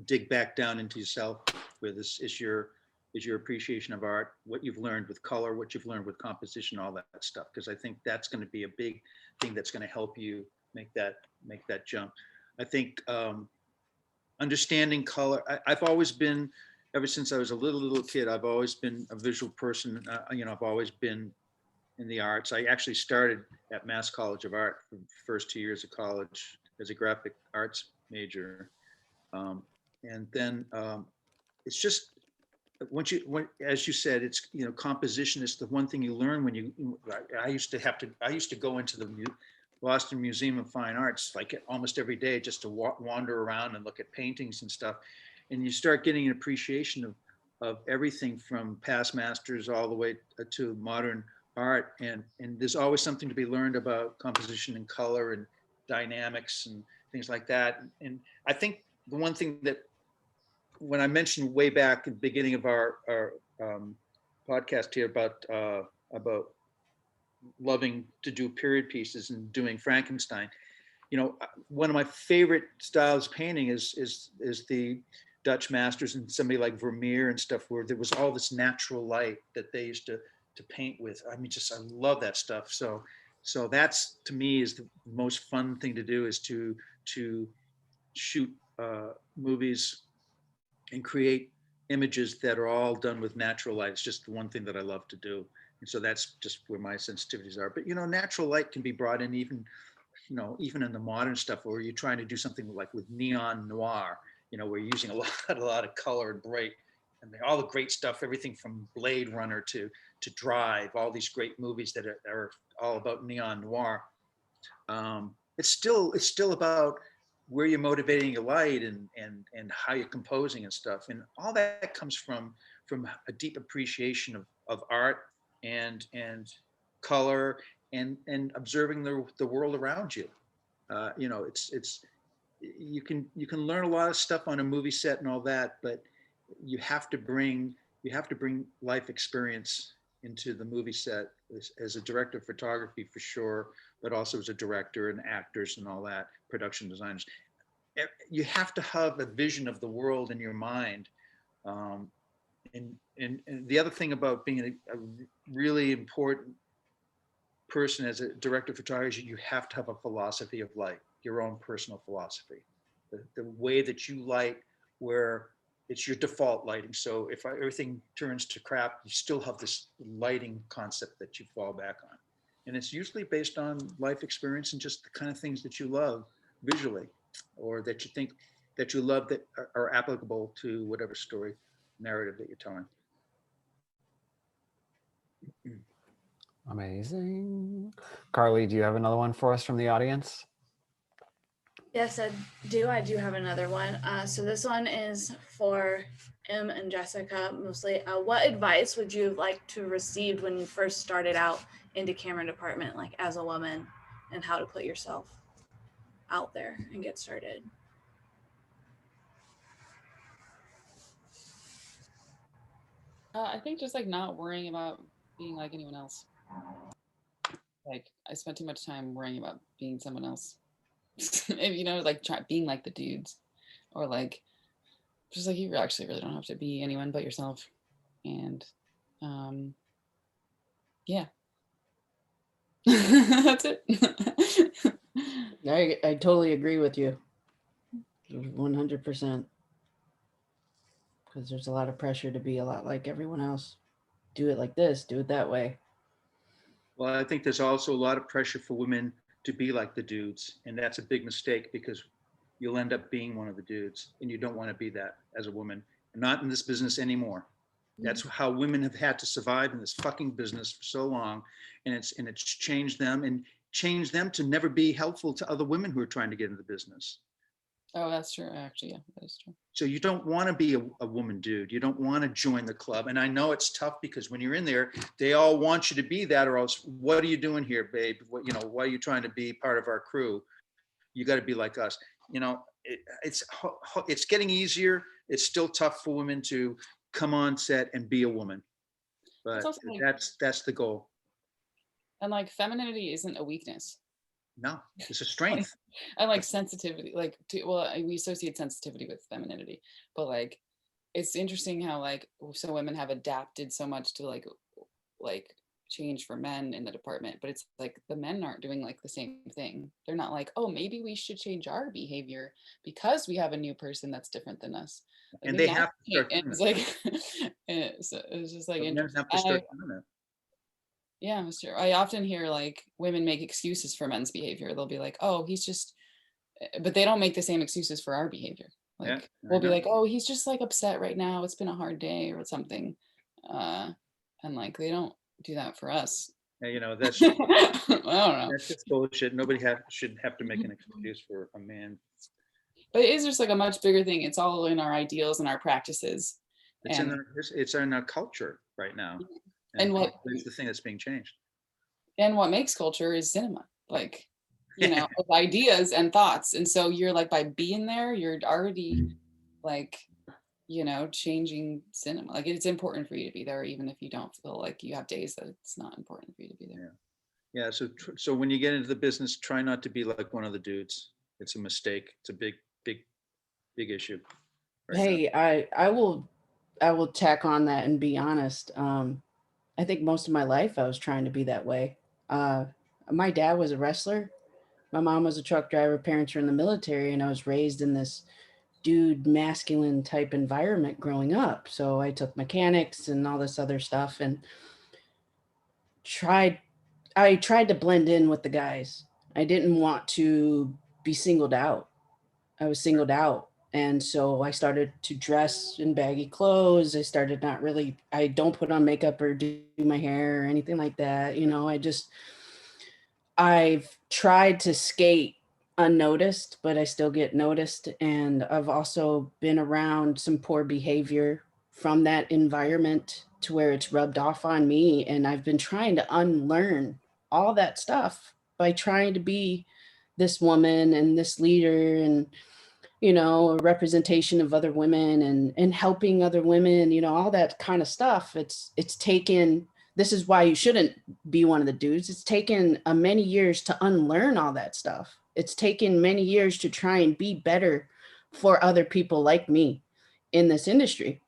dig back down into yourself, where this is your appreciation of art, what you've learned with color, what you've learned with composition, all that stuff. Because I think that's going to be a big thing that's going to help you make that jump. I think understanding color. I've always been, ever since I was a little kid, I've always been a visual person. You know, I've always been in the arts. I actually started at Mass College of Art for the first 2 years of college as a graphic arts major. And then it's just, as you said, it's, you know, composition is the one thing you learn when you, I used to go into the Boston Museum of Fine Arts like almost every day just to wander around and look at paintings and stuff. And you start getting an appreciation of everything from past masters all the way to modern art, and there's always something to be learned about composition and color and dynamics and things like that. And I think the one thing that, when I mentioned way back at the beginning of our podcast here about loving to do period pieces and doing Frankenstein, you know, one of my favorite styles of painting is the Dutch masters and somebody like Vermeer and stuff, where there was all this natural light that they used to paint with. I mean, just I love that stuff. So that's, to me, is the most fun thing to do, is to shoot movies and create images that are all done with natural light. It's just the one thing that I love to do. And so that's just where my sensitivities are. But, you know, natural light can be brought in even, you know, even in the modern stuff where you're trying to do something like with neon noir, you know, where you're using a lot of color and bright, and all the great stuff, everything from Blade Runner to Drive, all these great movies that are all about neon noir. It's still about where you're motivating your light and how you're composing and stuff, and all that comes from a deep appreciation of art and color and observing the world around you. You know, it's you can learn a lot of stuff on a movie set and all that, but you have to bring life experience into the movie set as a director of photography for sure, but also as a director and actors and all that, production designers. You have to have a vision of the world in your mind. And the other thing about being a really important person as a director of photography, you have to have a philosophy of light, your own personal philosophy, the way that you light, where it's your default lighting. So if everything turns to crap, you still have this lighting concept that you fall back on. And it's usually based on life experience and just the kind of things that you love visually, or that you think that you love that are applicable to whatever story narrative that you're telling. Amazing. Carly, do you have another one for us from the audience? Yes, I do. I do have another one. So this one is for Em and Jessica mostly. What advice would you have liked to receive when you first started out into camera department, like as a woman, and how to put yourself out there and get started? I think just like not worrying about being like anyone else. Like I spent too much time worrying about being someone else. You know, like being like the dudes, or like just like you actually really don't have to be anyone but yourself. And yeah. That's it. I totally agree with you. 100%. Because there's a lot of pressure to be a lot like everyone else. Do it like this, do it that way. Well, I think there's also a lot of pressure for women to be like the dudes, and that's a big mistake because you'll end up being one of the dudes, and you don't want to be that as a woman. Not in this business anymore. That's how women have had to survive in this fucking business for so long, and it's changed them and changed them to never be helpful to other women who are trying to get into the business. Oh, that's true. Actually, yeah, that is true. So you don't want to be a woman dude. You don't want to join the club. And I know it's tough because when you're in there, they all want you to be that, or else, what are you doing here, babe? What, you know, why are you trying to be part of our crew? You got to be like us. You know, it's getting easier. It's still tough for women to come on set and be a woman, but Like, that's the goal. and like femininity isn't a weakness. No, it's a strength. I like sensitivity, like we associate sensitivity with femininity, but like it's interesting how like so women have adapted so much to like change for men in the department, but it's like the men aren't doing like the same thing. They're not like, oh, maybe we should change our behavior because we have a new person that's different than us. Like, And they have to start doing it's like it's just like interesting. Have to start doing it. Yeah, Mr. I often hear like women make excuses for men's behavior. They'll be like, "Oh, he's just," but they don't make the same excuses for our behavior. Like we'll be like, "Oh, he's just like upset right now. It's been a hard day or something," and like they don't do that for us. Yeah, you know, that's I don't know. That's just bullshit. Nobody should have to make an excuse for a man. But it is just like a much bigger thing. It's all in our ideals and our practices. It's in our culture right now. And what is the thing that's being changed. And what makes culture is cinema, like, you know, of ideas and thoughts. And so you're like, by being there, you're already like, you know, changing cinema. Like it's important for you to be there, even if you don't feel like you have days that it's not important for you to be there. Yeah. So when you get into the business, try not to be like one of the dudes. It's a mistake. It's a big issue. Hey, I will tack on that and be honest. I think most of my life I was trying to be that way. My dad was a wrestler. My mom was a truck driver. Parents were in the military, and I was raised in this dude masculine type environment growing up. So I took mechanics and all this other stuff and I tried to blend in with the guys. I didn't want to be singled out. I was singled out. And so I started to dress in baggy clothes. I don't put on makeup or do my hair or anything like that. You know, I've tried to skate unnoticed, but I still get noticed. And I've also been around some poor behavior from that environment to where it's rubbed off on me. And I've been trying to unlearn all that stuff by trying to be this woman and this leader and, you know, a representation of other women and helping other women, you know, all that kind of stuff. It's taken, this is why you shouldn't be one of the dudes. It's taken many years to unlearn all that stuff. It's taken many years to try and be better for other people like me in this industry.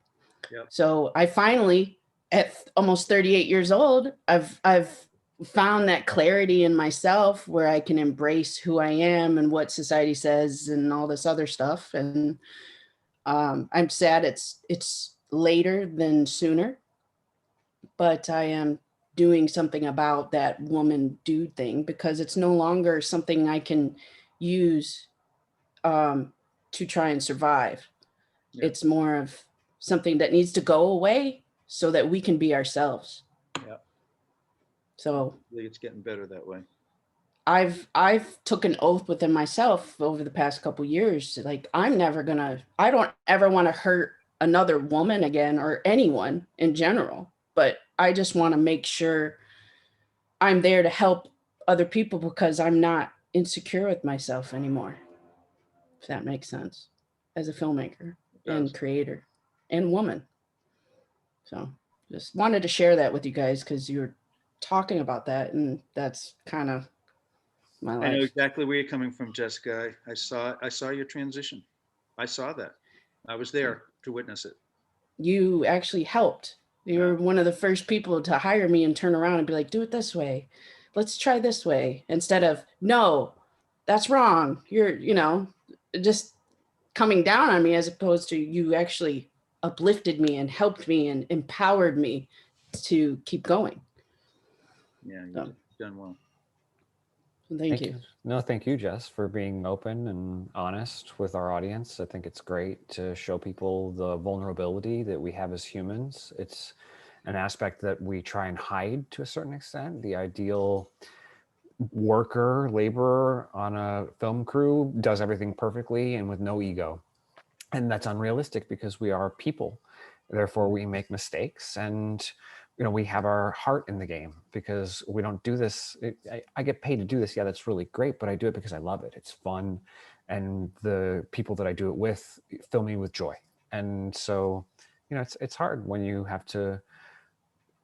Yep. So I finally, at almost 38 years old, I've found that clarity in myself where I can embrace who I am and what society says and all this other stuff. And I'm sad it's later than sooner, but I am doing something about that woman dude thing because it's no longer something I can use to try and survive. Yeah. It's more of something that needs to go away so that we can be ourselves. Yeah. So it's getting better that way. I've took an oath within myself over the past couple years. Like I don't ever want to hurt another woman again or anyone in general, but I just want to make sure I'm there to help other people because I'm not insecure with myself anymore. If that makes sense, as a filmmaker and creator and woman. So just wanted to share that with you guys because you're talking about that, and that's kind of my I know life. exactly where you're coming from, Jessica. I saw your transition. I saw that. I was there to witness it. You actually helped. You were Yeah. one of the first people to hire me and turn around and be like, do it this way. Let's try this way. Instead of, no, that's wrong. You're, just coming down on me, as opposed to you actually uplifted me and helped me and empowered me to keep going. Yeah, you've So, done well. thank you. No, thank you, Jess, for being open and honest with our audience. I think it's great to show people the vulnerability that we have as humans. It's an aspect that we try and hide to a certain extent. The ideal worker, laborer on a film crew does everything perfectly and with no ego. And that's unrealistic because we are people. Therefore, we make mistakes, and we have our heart in the game, because we don't do this. I get paid to do this. Yeah, that's really great, but I do it because I love it. It's fun, and the people that I do it with fill me with joy. And so, it's hard when you have to.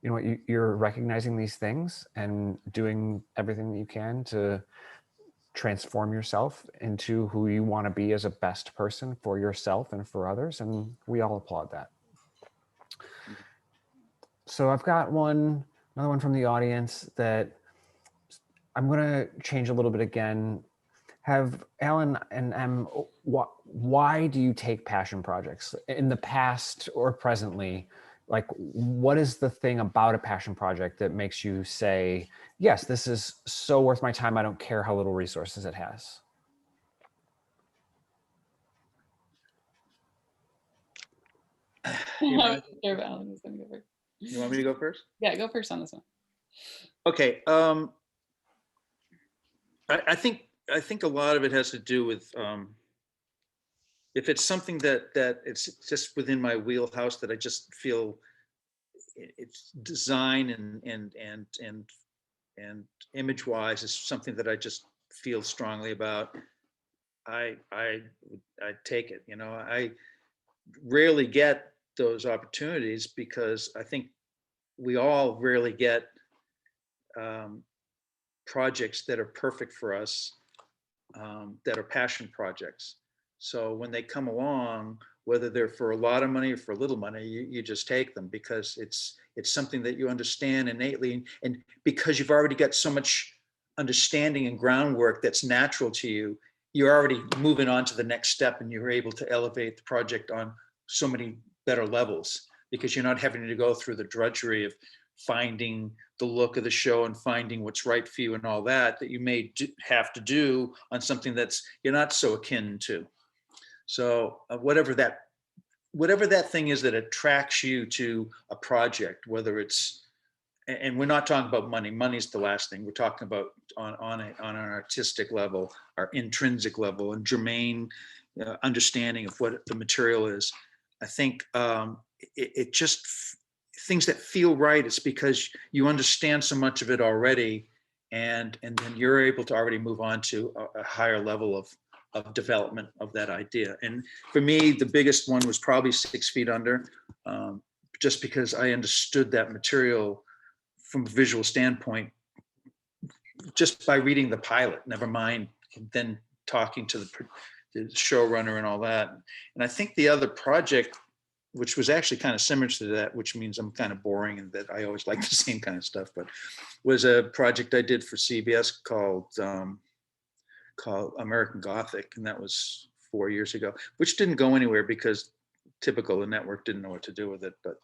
You're recognizing these things and doing everything that you can to transform yourself into who you want to be as a best person for yourself and for others, and we all applaud that. So I've got another one from the audience that I'm going to change a little bit again. Have Alan and Em, why do you take passion projects in the past or presently? Like, what is the thing about a passion project that makes you say, yes, this is so worth my time, I don't care how little resources it has? You Sure, want Alan is gonna go first. me to go first? Yeah, go first on this one. Okay. I think a lot of it has to do with if it's something that it's just within my wheelhouse, that I just feel it's design and image wise is something that I just feel strongly about. I take it. I rarely get those opportunities because I think we all rarely get projects that are perfect for us, that are passion projects. So when they come along, whether they're for a lot of money or for little money, you just take them because it's something that you understand innately, and because you've already got so much understanding and groundwork that's natural to you, you're already moving on to the next step, and you're able to elevate the project on so many better levels because you're not having to go through the drudgery of finding the look of the show and finding what's right for you and all that you may have to do on something that's you're not so akin to. So whatever that thing is that attracts you to a project, whether it's, and we're not talking about money. Money's the last thing. We're talking about on an artistic level, our intrinsic level, and germane understanding of what the material is. I think it just things that feel right. It's because you understand so much of it already, and then you're able to already move on to a higher level of development of that idea. And for me, the biggest one was probably 6 Feet Under, just because I understood that material from a visual standpoint just by reading the pilot, never mind then talking to the showrunner and all that. And I think the other project, which was actually kind of similar to that, which means I'm kind of boring and that I always like the same kind of stuff, but was a project I did for CBS called American Gothic. And that was 4 years ago, which didn't go anywhere because typical, the network didn't know what to do with it. But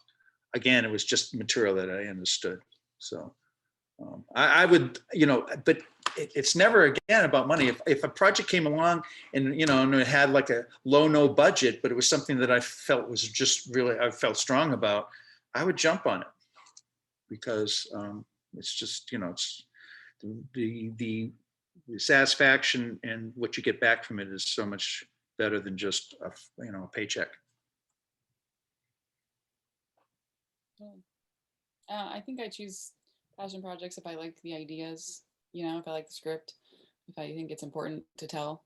again, it was just material that I understood. So I would, but it's never again about money. If a project came along and it had like a no budget, but it was something that I felt was just really I felt strong about, I would jump on it because it's just it's the satisfaction and what you get back from it is so much better than just a paycheck. I think I choose passion projects if I like the ideas, if I like the script, if I think it's important to tell.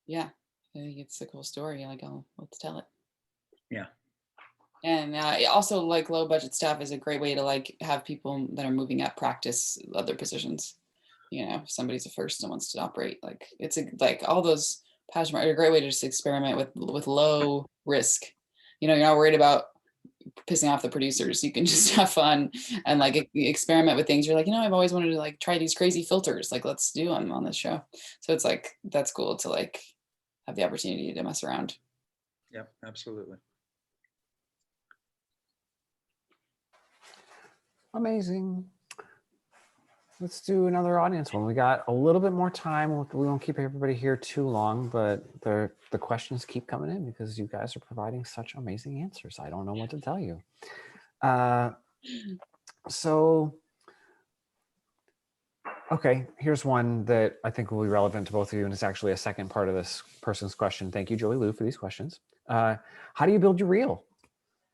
Yeah, I think it's a cool story. Let's tell it. Yeah. And also like low budget stuff is a great way to like have people that are moving up practice other positions. You know, if somebody's a first and wants to operate, like it's like all those passion are a great way to just experiment with low risk. You know, you're not worried about pissing off the producers. You can just have fun and like experiment with things. You're like, you know, I've always wanted to like try these crazy filters. Like, let's do them on this show. So it's like that's cool to like have the opportunity to mess around. Yep, absolutely. Amazing. Let's do another audience one. We got a little bit more time. We won't keep everybody here too long, but the questions keep coming in because you guys are providing such amazing answers. I don't know what to tell you. So, okay, here's one that I think will be relevant to both of you, and it's actually a second part of this person's question. Thank you, Joey Lou, for these questions. How do you build your reel?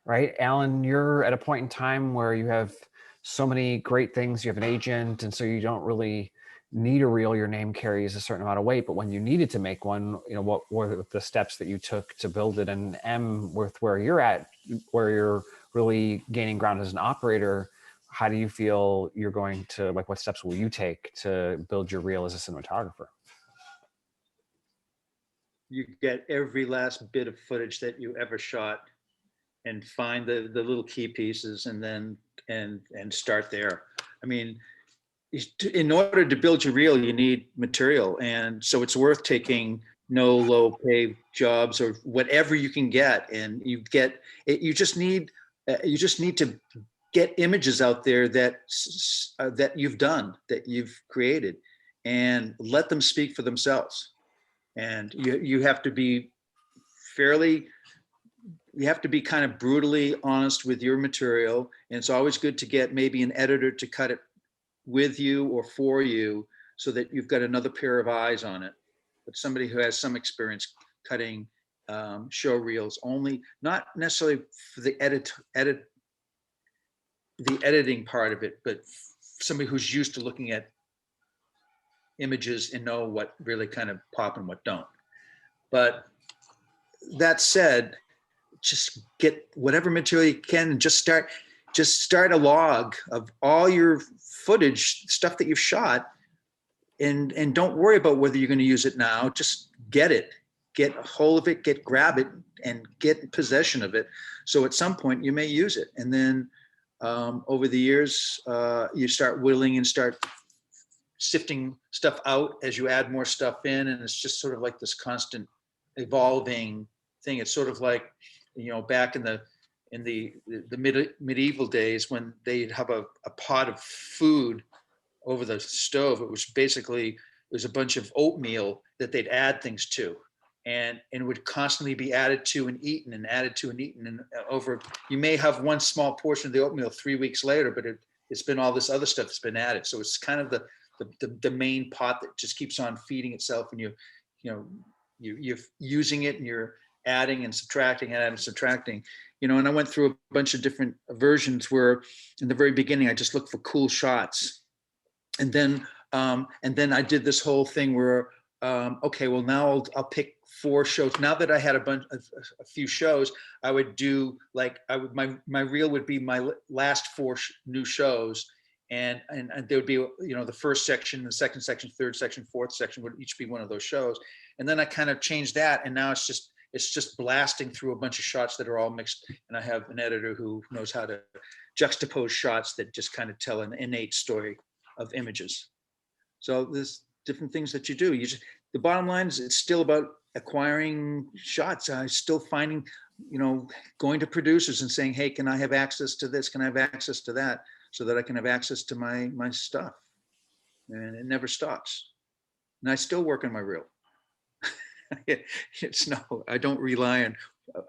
Right, Alan, you're at a point in time where you have so many great things. You have an agent, and so you don't really need a reel. Your name carries a certain amount of weight, but when you needed to make one, you know, what were the steps that you took to build it? And M, with where you're at, where you're really gaining ground as an operator, how do you feel you're going to, like, what steps will you take to build your reel as a cinematographer? You get every last bit of footage that you ever shot and find the little key pieces and then and start there. I mean, in order to build your reel, you need material, and so it's worth taking no low pay jobs or whatever you can get, and you get it. You just need to get images out there that that you've done, that you've created, and let them speak for themselves. And you have to be fairly, you have to be kind of brutally honest with your material. And it's always good to get maybe an editor to cut it with you or for you so that you've got another pair of eyes on it. But somebody who has some experience cutting show reels, only not necessarily for the editing part of it, but somebody who's used to looking at images and know what really kind of pop and what don't. But that said, just get whatever material you can and just start a log of all your footage, stuff that you've shot, and don't worry about whether you're going to use it now. Just get a hold of it, grab it, and get possession of it. So at some point you may use it, and then over the years you start whittling and start sifting stuff out as you add more stuff in, and it's just sort of like this constant evolving thing. It's sort of like, you know, back in the medieval days when they'd have a pot of food over the stove. It was basically, it was a bunch of oatmeal that they'd add things to, and it would constantly be added to and eaten and added to and eaten. And over, you may have one small portion of the oatmeal 3 weeks later, but it's been all this other stuff that's been added. So it's kind of the main pot that just keeps on feeding itself, and you're using it and you're adding and subtracting and subtracting, you know. And I went through a bunch of different versions where in the very beginning I just looked for cool shots, and then I did this whole thing where okay, well now I'll pick 4 shows. Now that I had a few shows, I would do like my reel would be my last 4 new shows. And there would be, you know, the first section, the second section, third section, fourth section would each be one of those shows. And then I kind of changed that, and now it's just blasting through a bunch of shots that are all mixed. And I have an editor who knows how to juxtapose shots that just kind of tell an innate story of images. So there's different things that you do. The bottom line is it's still about acquiring shots. I'm still finding, you know, going to producers and saying, hey, can I have access to this? Can I have access to that? So that I can have access to my stuff. And it never stops. And I still work on my reel. I don't rely on,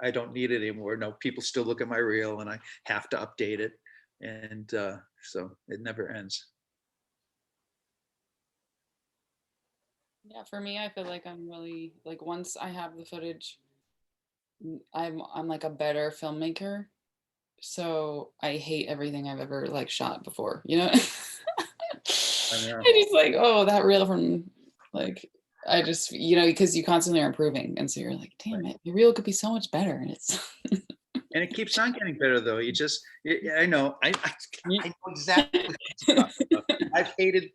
I don't need it anymore. No, people still look at my reel and I have to update it. And so it never ends. Yeah, for me, I feel like I'm really like, once I have the footage, I'm like a better filmmaker. So I hate everything I've ever like shot before, you know? I just like, oh, that reel from like, I just, you know, because you constantly are improving. And so you're like, damn it, your reel could be so much better. And it's And it keeps on getting better though. I know, I know exactly what you're talking about.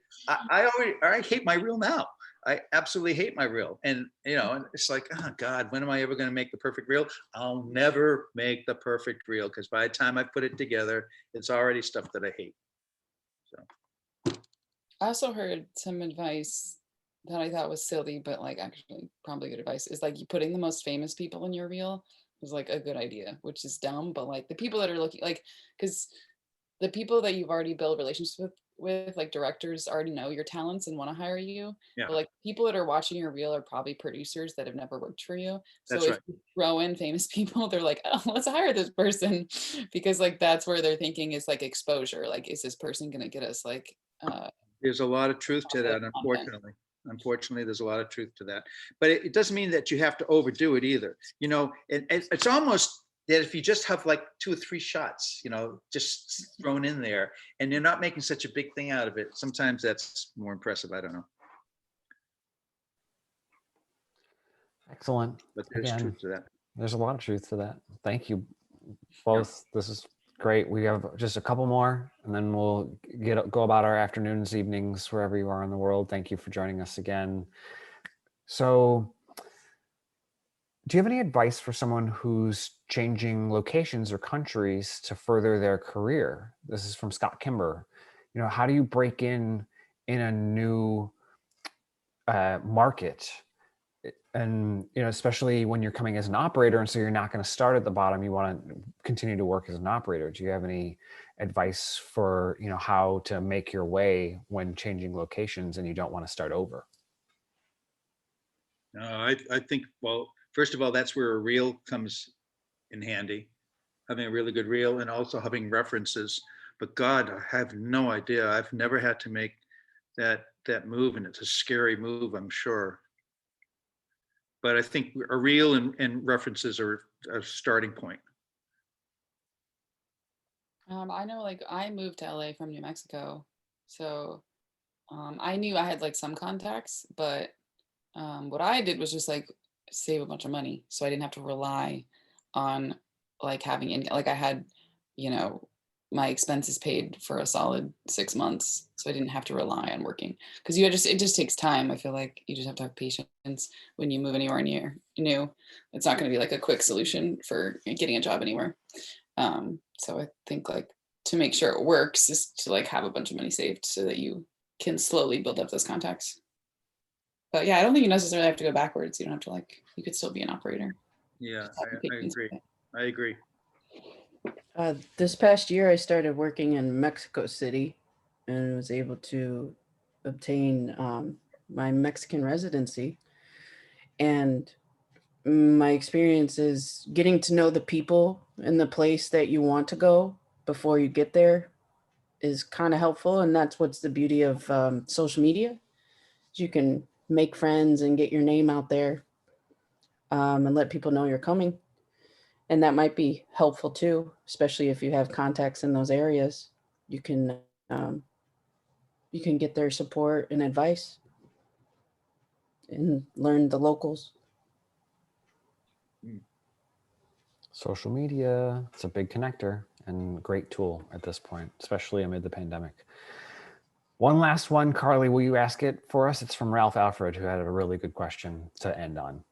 I hate my reel now. I absolutely hate my reel. And, and it's like, oh God, when am I ever going to make the perfect reel? I'll never make the perfect reel because by the time I put it together, it's already stuff that I hate. So. I also heard some advice that I thought was silly, but like actually probably good advice is like you putting the most famous people in your reel is like a good idea, which is dumb, but like the people that are looking like, because the people that you've already built relationships with like directors already know your talents and want to hire you. Yeah. But like people that are watching your reel are probably producers that have never worked for you. So That's if right. you throw in famous people, they're like, oh, let's hire this person because like that's where they're thinking is like exposure. Like, is this person gonna get us like there's a lot of truth to that, unfortunately. Unfortunately, there's a lot of truth to that. But it doesn't mean that you have to overdo it either. It's almost that if you just have like 2 or 3 shots, just thrown in there and you're not making such a big thing out of it, sometimes that's more impressive. I don't know. Excellent. But there's truth to that. There's a lot of truth to that. Thank you both. Yeah. This is great. We have just a couple more and then we'll go about our afternoons, evenings, wherever you are in the world. Thank you for joining us again. So do you have any advice for someone who's changing locations or countries to further their career? This is from Scott Kimber. How do you break in a new market? And, especially when you're coming as an operator, and so you're not going to start at the bottom, you want to continue to work as an operator. Do you have any advice for, how to make your way when changing locations and you don't want to start over? I think, well, first of all, that's where a reel comes in handy, having a really good reel and also having references. But God, I have no idea. I've never had to make that move, and it's a scary move, I'm sure. But I think a reel and references are a starting point. I know like I moved to LA from New Mexico. So I knew I had like some contacts, but what I did was just like save a bunch of money. So I didn't have to rely on like having like I had, my expenses paid for a solid 6 months. So I didn't have to rely on working because it just takes time. I feel like you just have to have patience when you move anywhere new. It's not going to be like a quick solution for getting a job anywhere. So I think like to make sure it works is to like have a bunch of money saved so that you can slowly build up those contacts. But yeah, I don't think you necessarily have to go backwards. You don't have to you could still be an operator. Yeah, I agree. This past year, I started working in Mexico City and was able to obtain my Mexican residency. And my experience is getting to know the people in the place that you want to go before you get there is kind of helpful. And that's what's the beauty of social media. You can make friends and get your name out there and let people know you're coming. And that might be helpful too, especially if you have contacts in those areas. You can get their support and advice and learn the locals. Social media, it's a big connector and great tool at this point, especially amid the pandemic. One last one, Carly, will you ask it for us? It's from Ralph Alfred, who had a really good question to end on.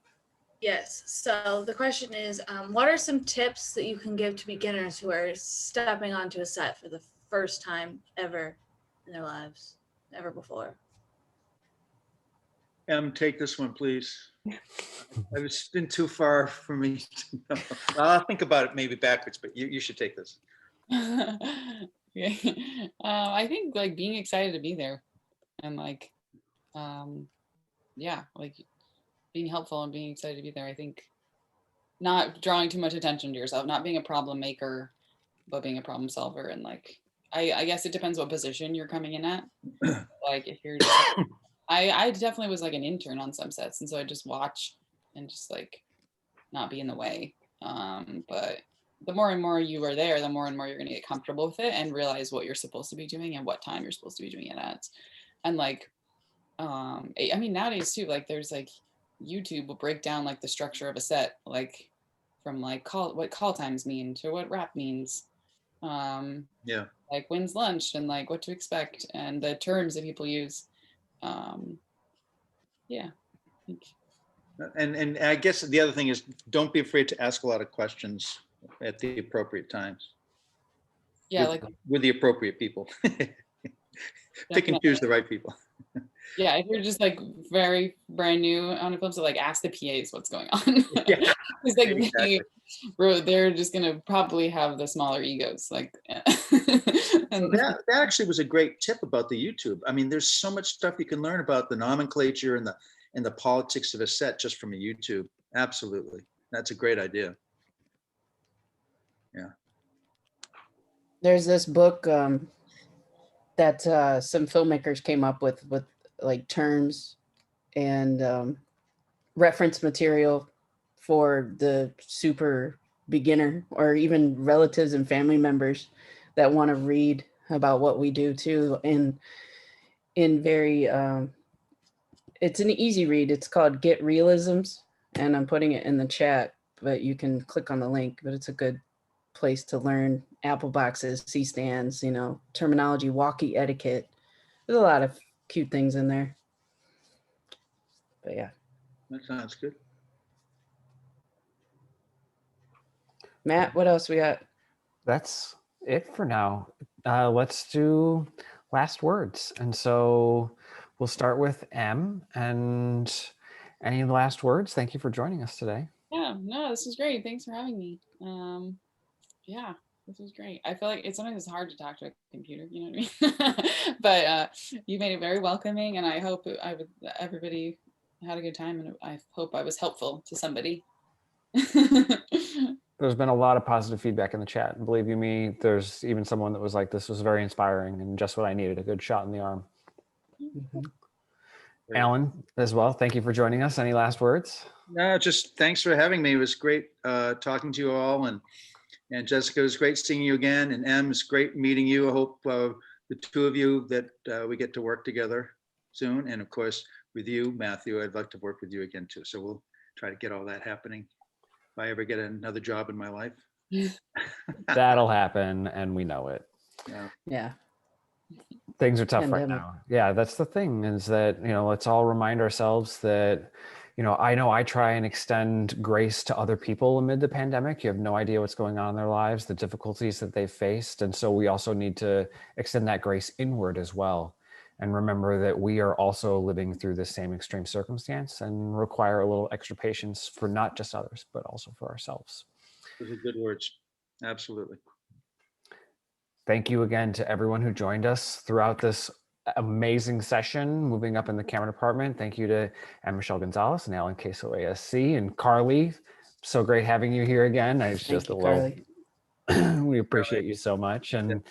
Yes. So the question is, what are some tips that you can give to beginners who are stepping onto a set for the first time ever in their lives, ever before? Take this one, please. It's been too far for me to know. I'll think about it maybe backwards, but you should take this. Okay. I think like being excited to be there and like, yeah, like being helpful and being excited to be there. I think not drawing too much attention to yourself, not being a problem maker, but being a problem solver. And like, I guess it depends what position you're coming in at. Like if you're just, I definitely was like an intern on some sets. And so I just watch and just like not be in the way. But the more and more you are there, the more and more you're going to get comfortable with it and realize what you're supposed to be doing and what time you're supposed to be doing it at. And like, I mean, nowadays too, like there's like YouTube will break down like the structure of a set, like from like what call times mean to what wrap means. Yeah. Like when's lunch and like what to expect and the terms that people use. Yeah. And I guess the other thing is, don't be afraid to ask a lot of questions at the appropriate times. Yeah, with the appropriate people. Pick and choose the right people. Yeah, if you're just like very brand new on a film, so like ask the PAs what's going on. Yeah, it's like exactly. they're just gonna probably have the smaller egos. Like, So that actually was a great tip about the YouTube. I mean, there's so much stuff you can learn about the nomenclature and the politics of a set just from a YouTube. Absolutely, that's a great idea. Yeah. There's this book that some filmmakers came up with like terms and reference material for the super beginner or even relatives and family members that want to read about what we do too. And in very, it's an easy read. It's called Get Realisms, and I'm putting it in the chat, but you can click on the link, but it's a good place to learn apple boxes, C-stands, terminology, walkie etiquette. There's a lot of cute things in there. But yeah. That sounds good. Matt, what else we got? That's it for now. Let's do last words. And so we'll start with M. And any last words? Thank you for joining us today. Yeah, no, this was great. Thanks for having me. Yeah, this was great. I feel like sometimes it's hard to talk to a computer, you know what I mean? But you made it very welcoming, and I hope everybody had a good time, and I hope I was helpful to somebody. There's been a lot of positive feedback in the chat. And believe you me, there's even someone that was like, this was very inspiring and just what I needed, a good shot in the arm. Mm-hmm. Alan, as well, thank you for joining us. Any last words? No, just thanks for having me. It was great talking to you all. And Jessica, it was great seeing you again. And Em, it's great meeting you. I hope the two of you that we get to work together soon. And of course, with you, Matthew, I'd like to work with you again too. So we'll try to get all that happening. If I ever get another job in my life. That'll happen, and we know it. Yeah. Things are tough Pandemic. right now. Yeah, that's the thing, is that, let's all remind ourselves that, I know I try and extend grace to other people amid the pandemic. You have no idea what's going on in their lives, the difficulties that they've faced. And so we also need to extend that grace inward as well. And remember that we are also living through the same extreme circumstance and require a little extra patience for not just others, but also for ourselves. Those are good words. Absolutely. Thank you again to everyone who joined us throughout this amazing session, moving up in the camera department. Thank you to Michelle Gonzales and Alan Caso ASC, and Carly. So great having you here again. Thank you, Carly. We appreciate you so much. And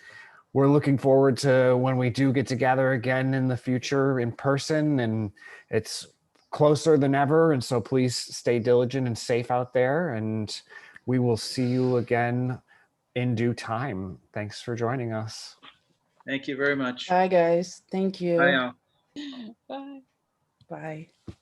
we're looking forward to when we do get together again in the future in person, and it's closer than ever. And so please stay diligent and safe out there, and we will see you again in due time. Thanks for joining us. Thank you very much. Bye, guys. Thank you. Bye, y'all. Bye. Bye.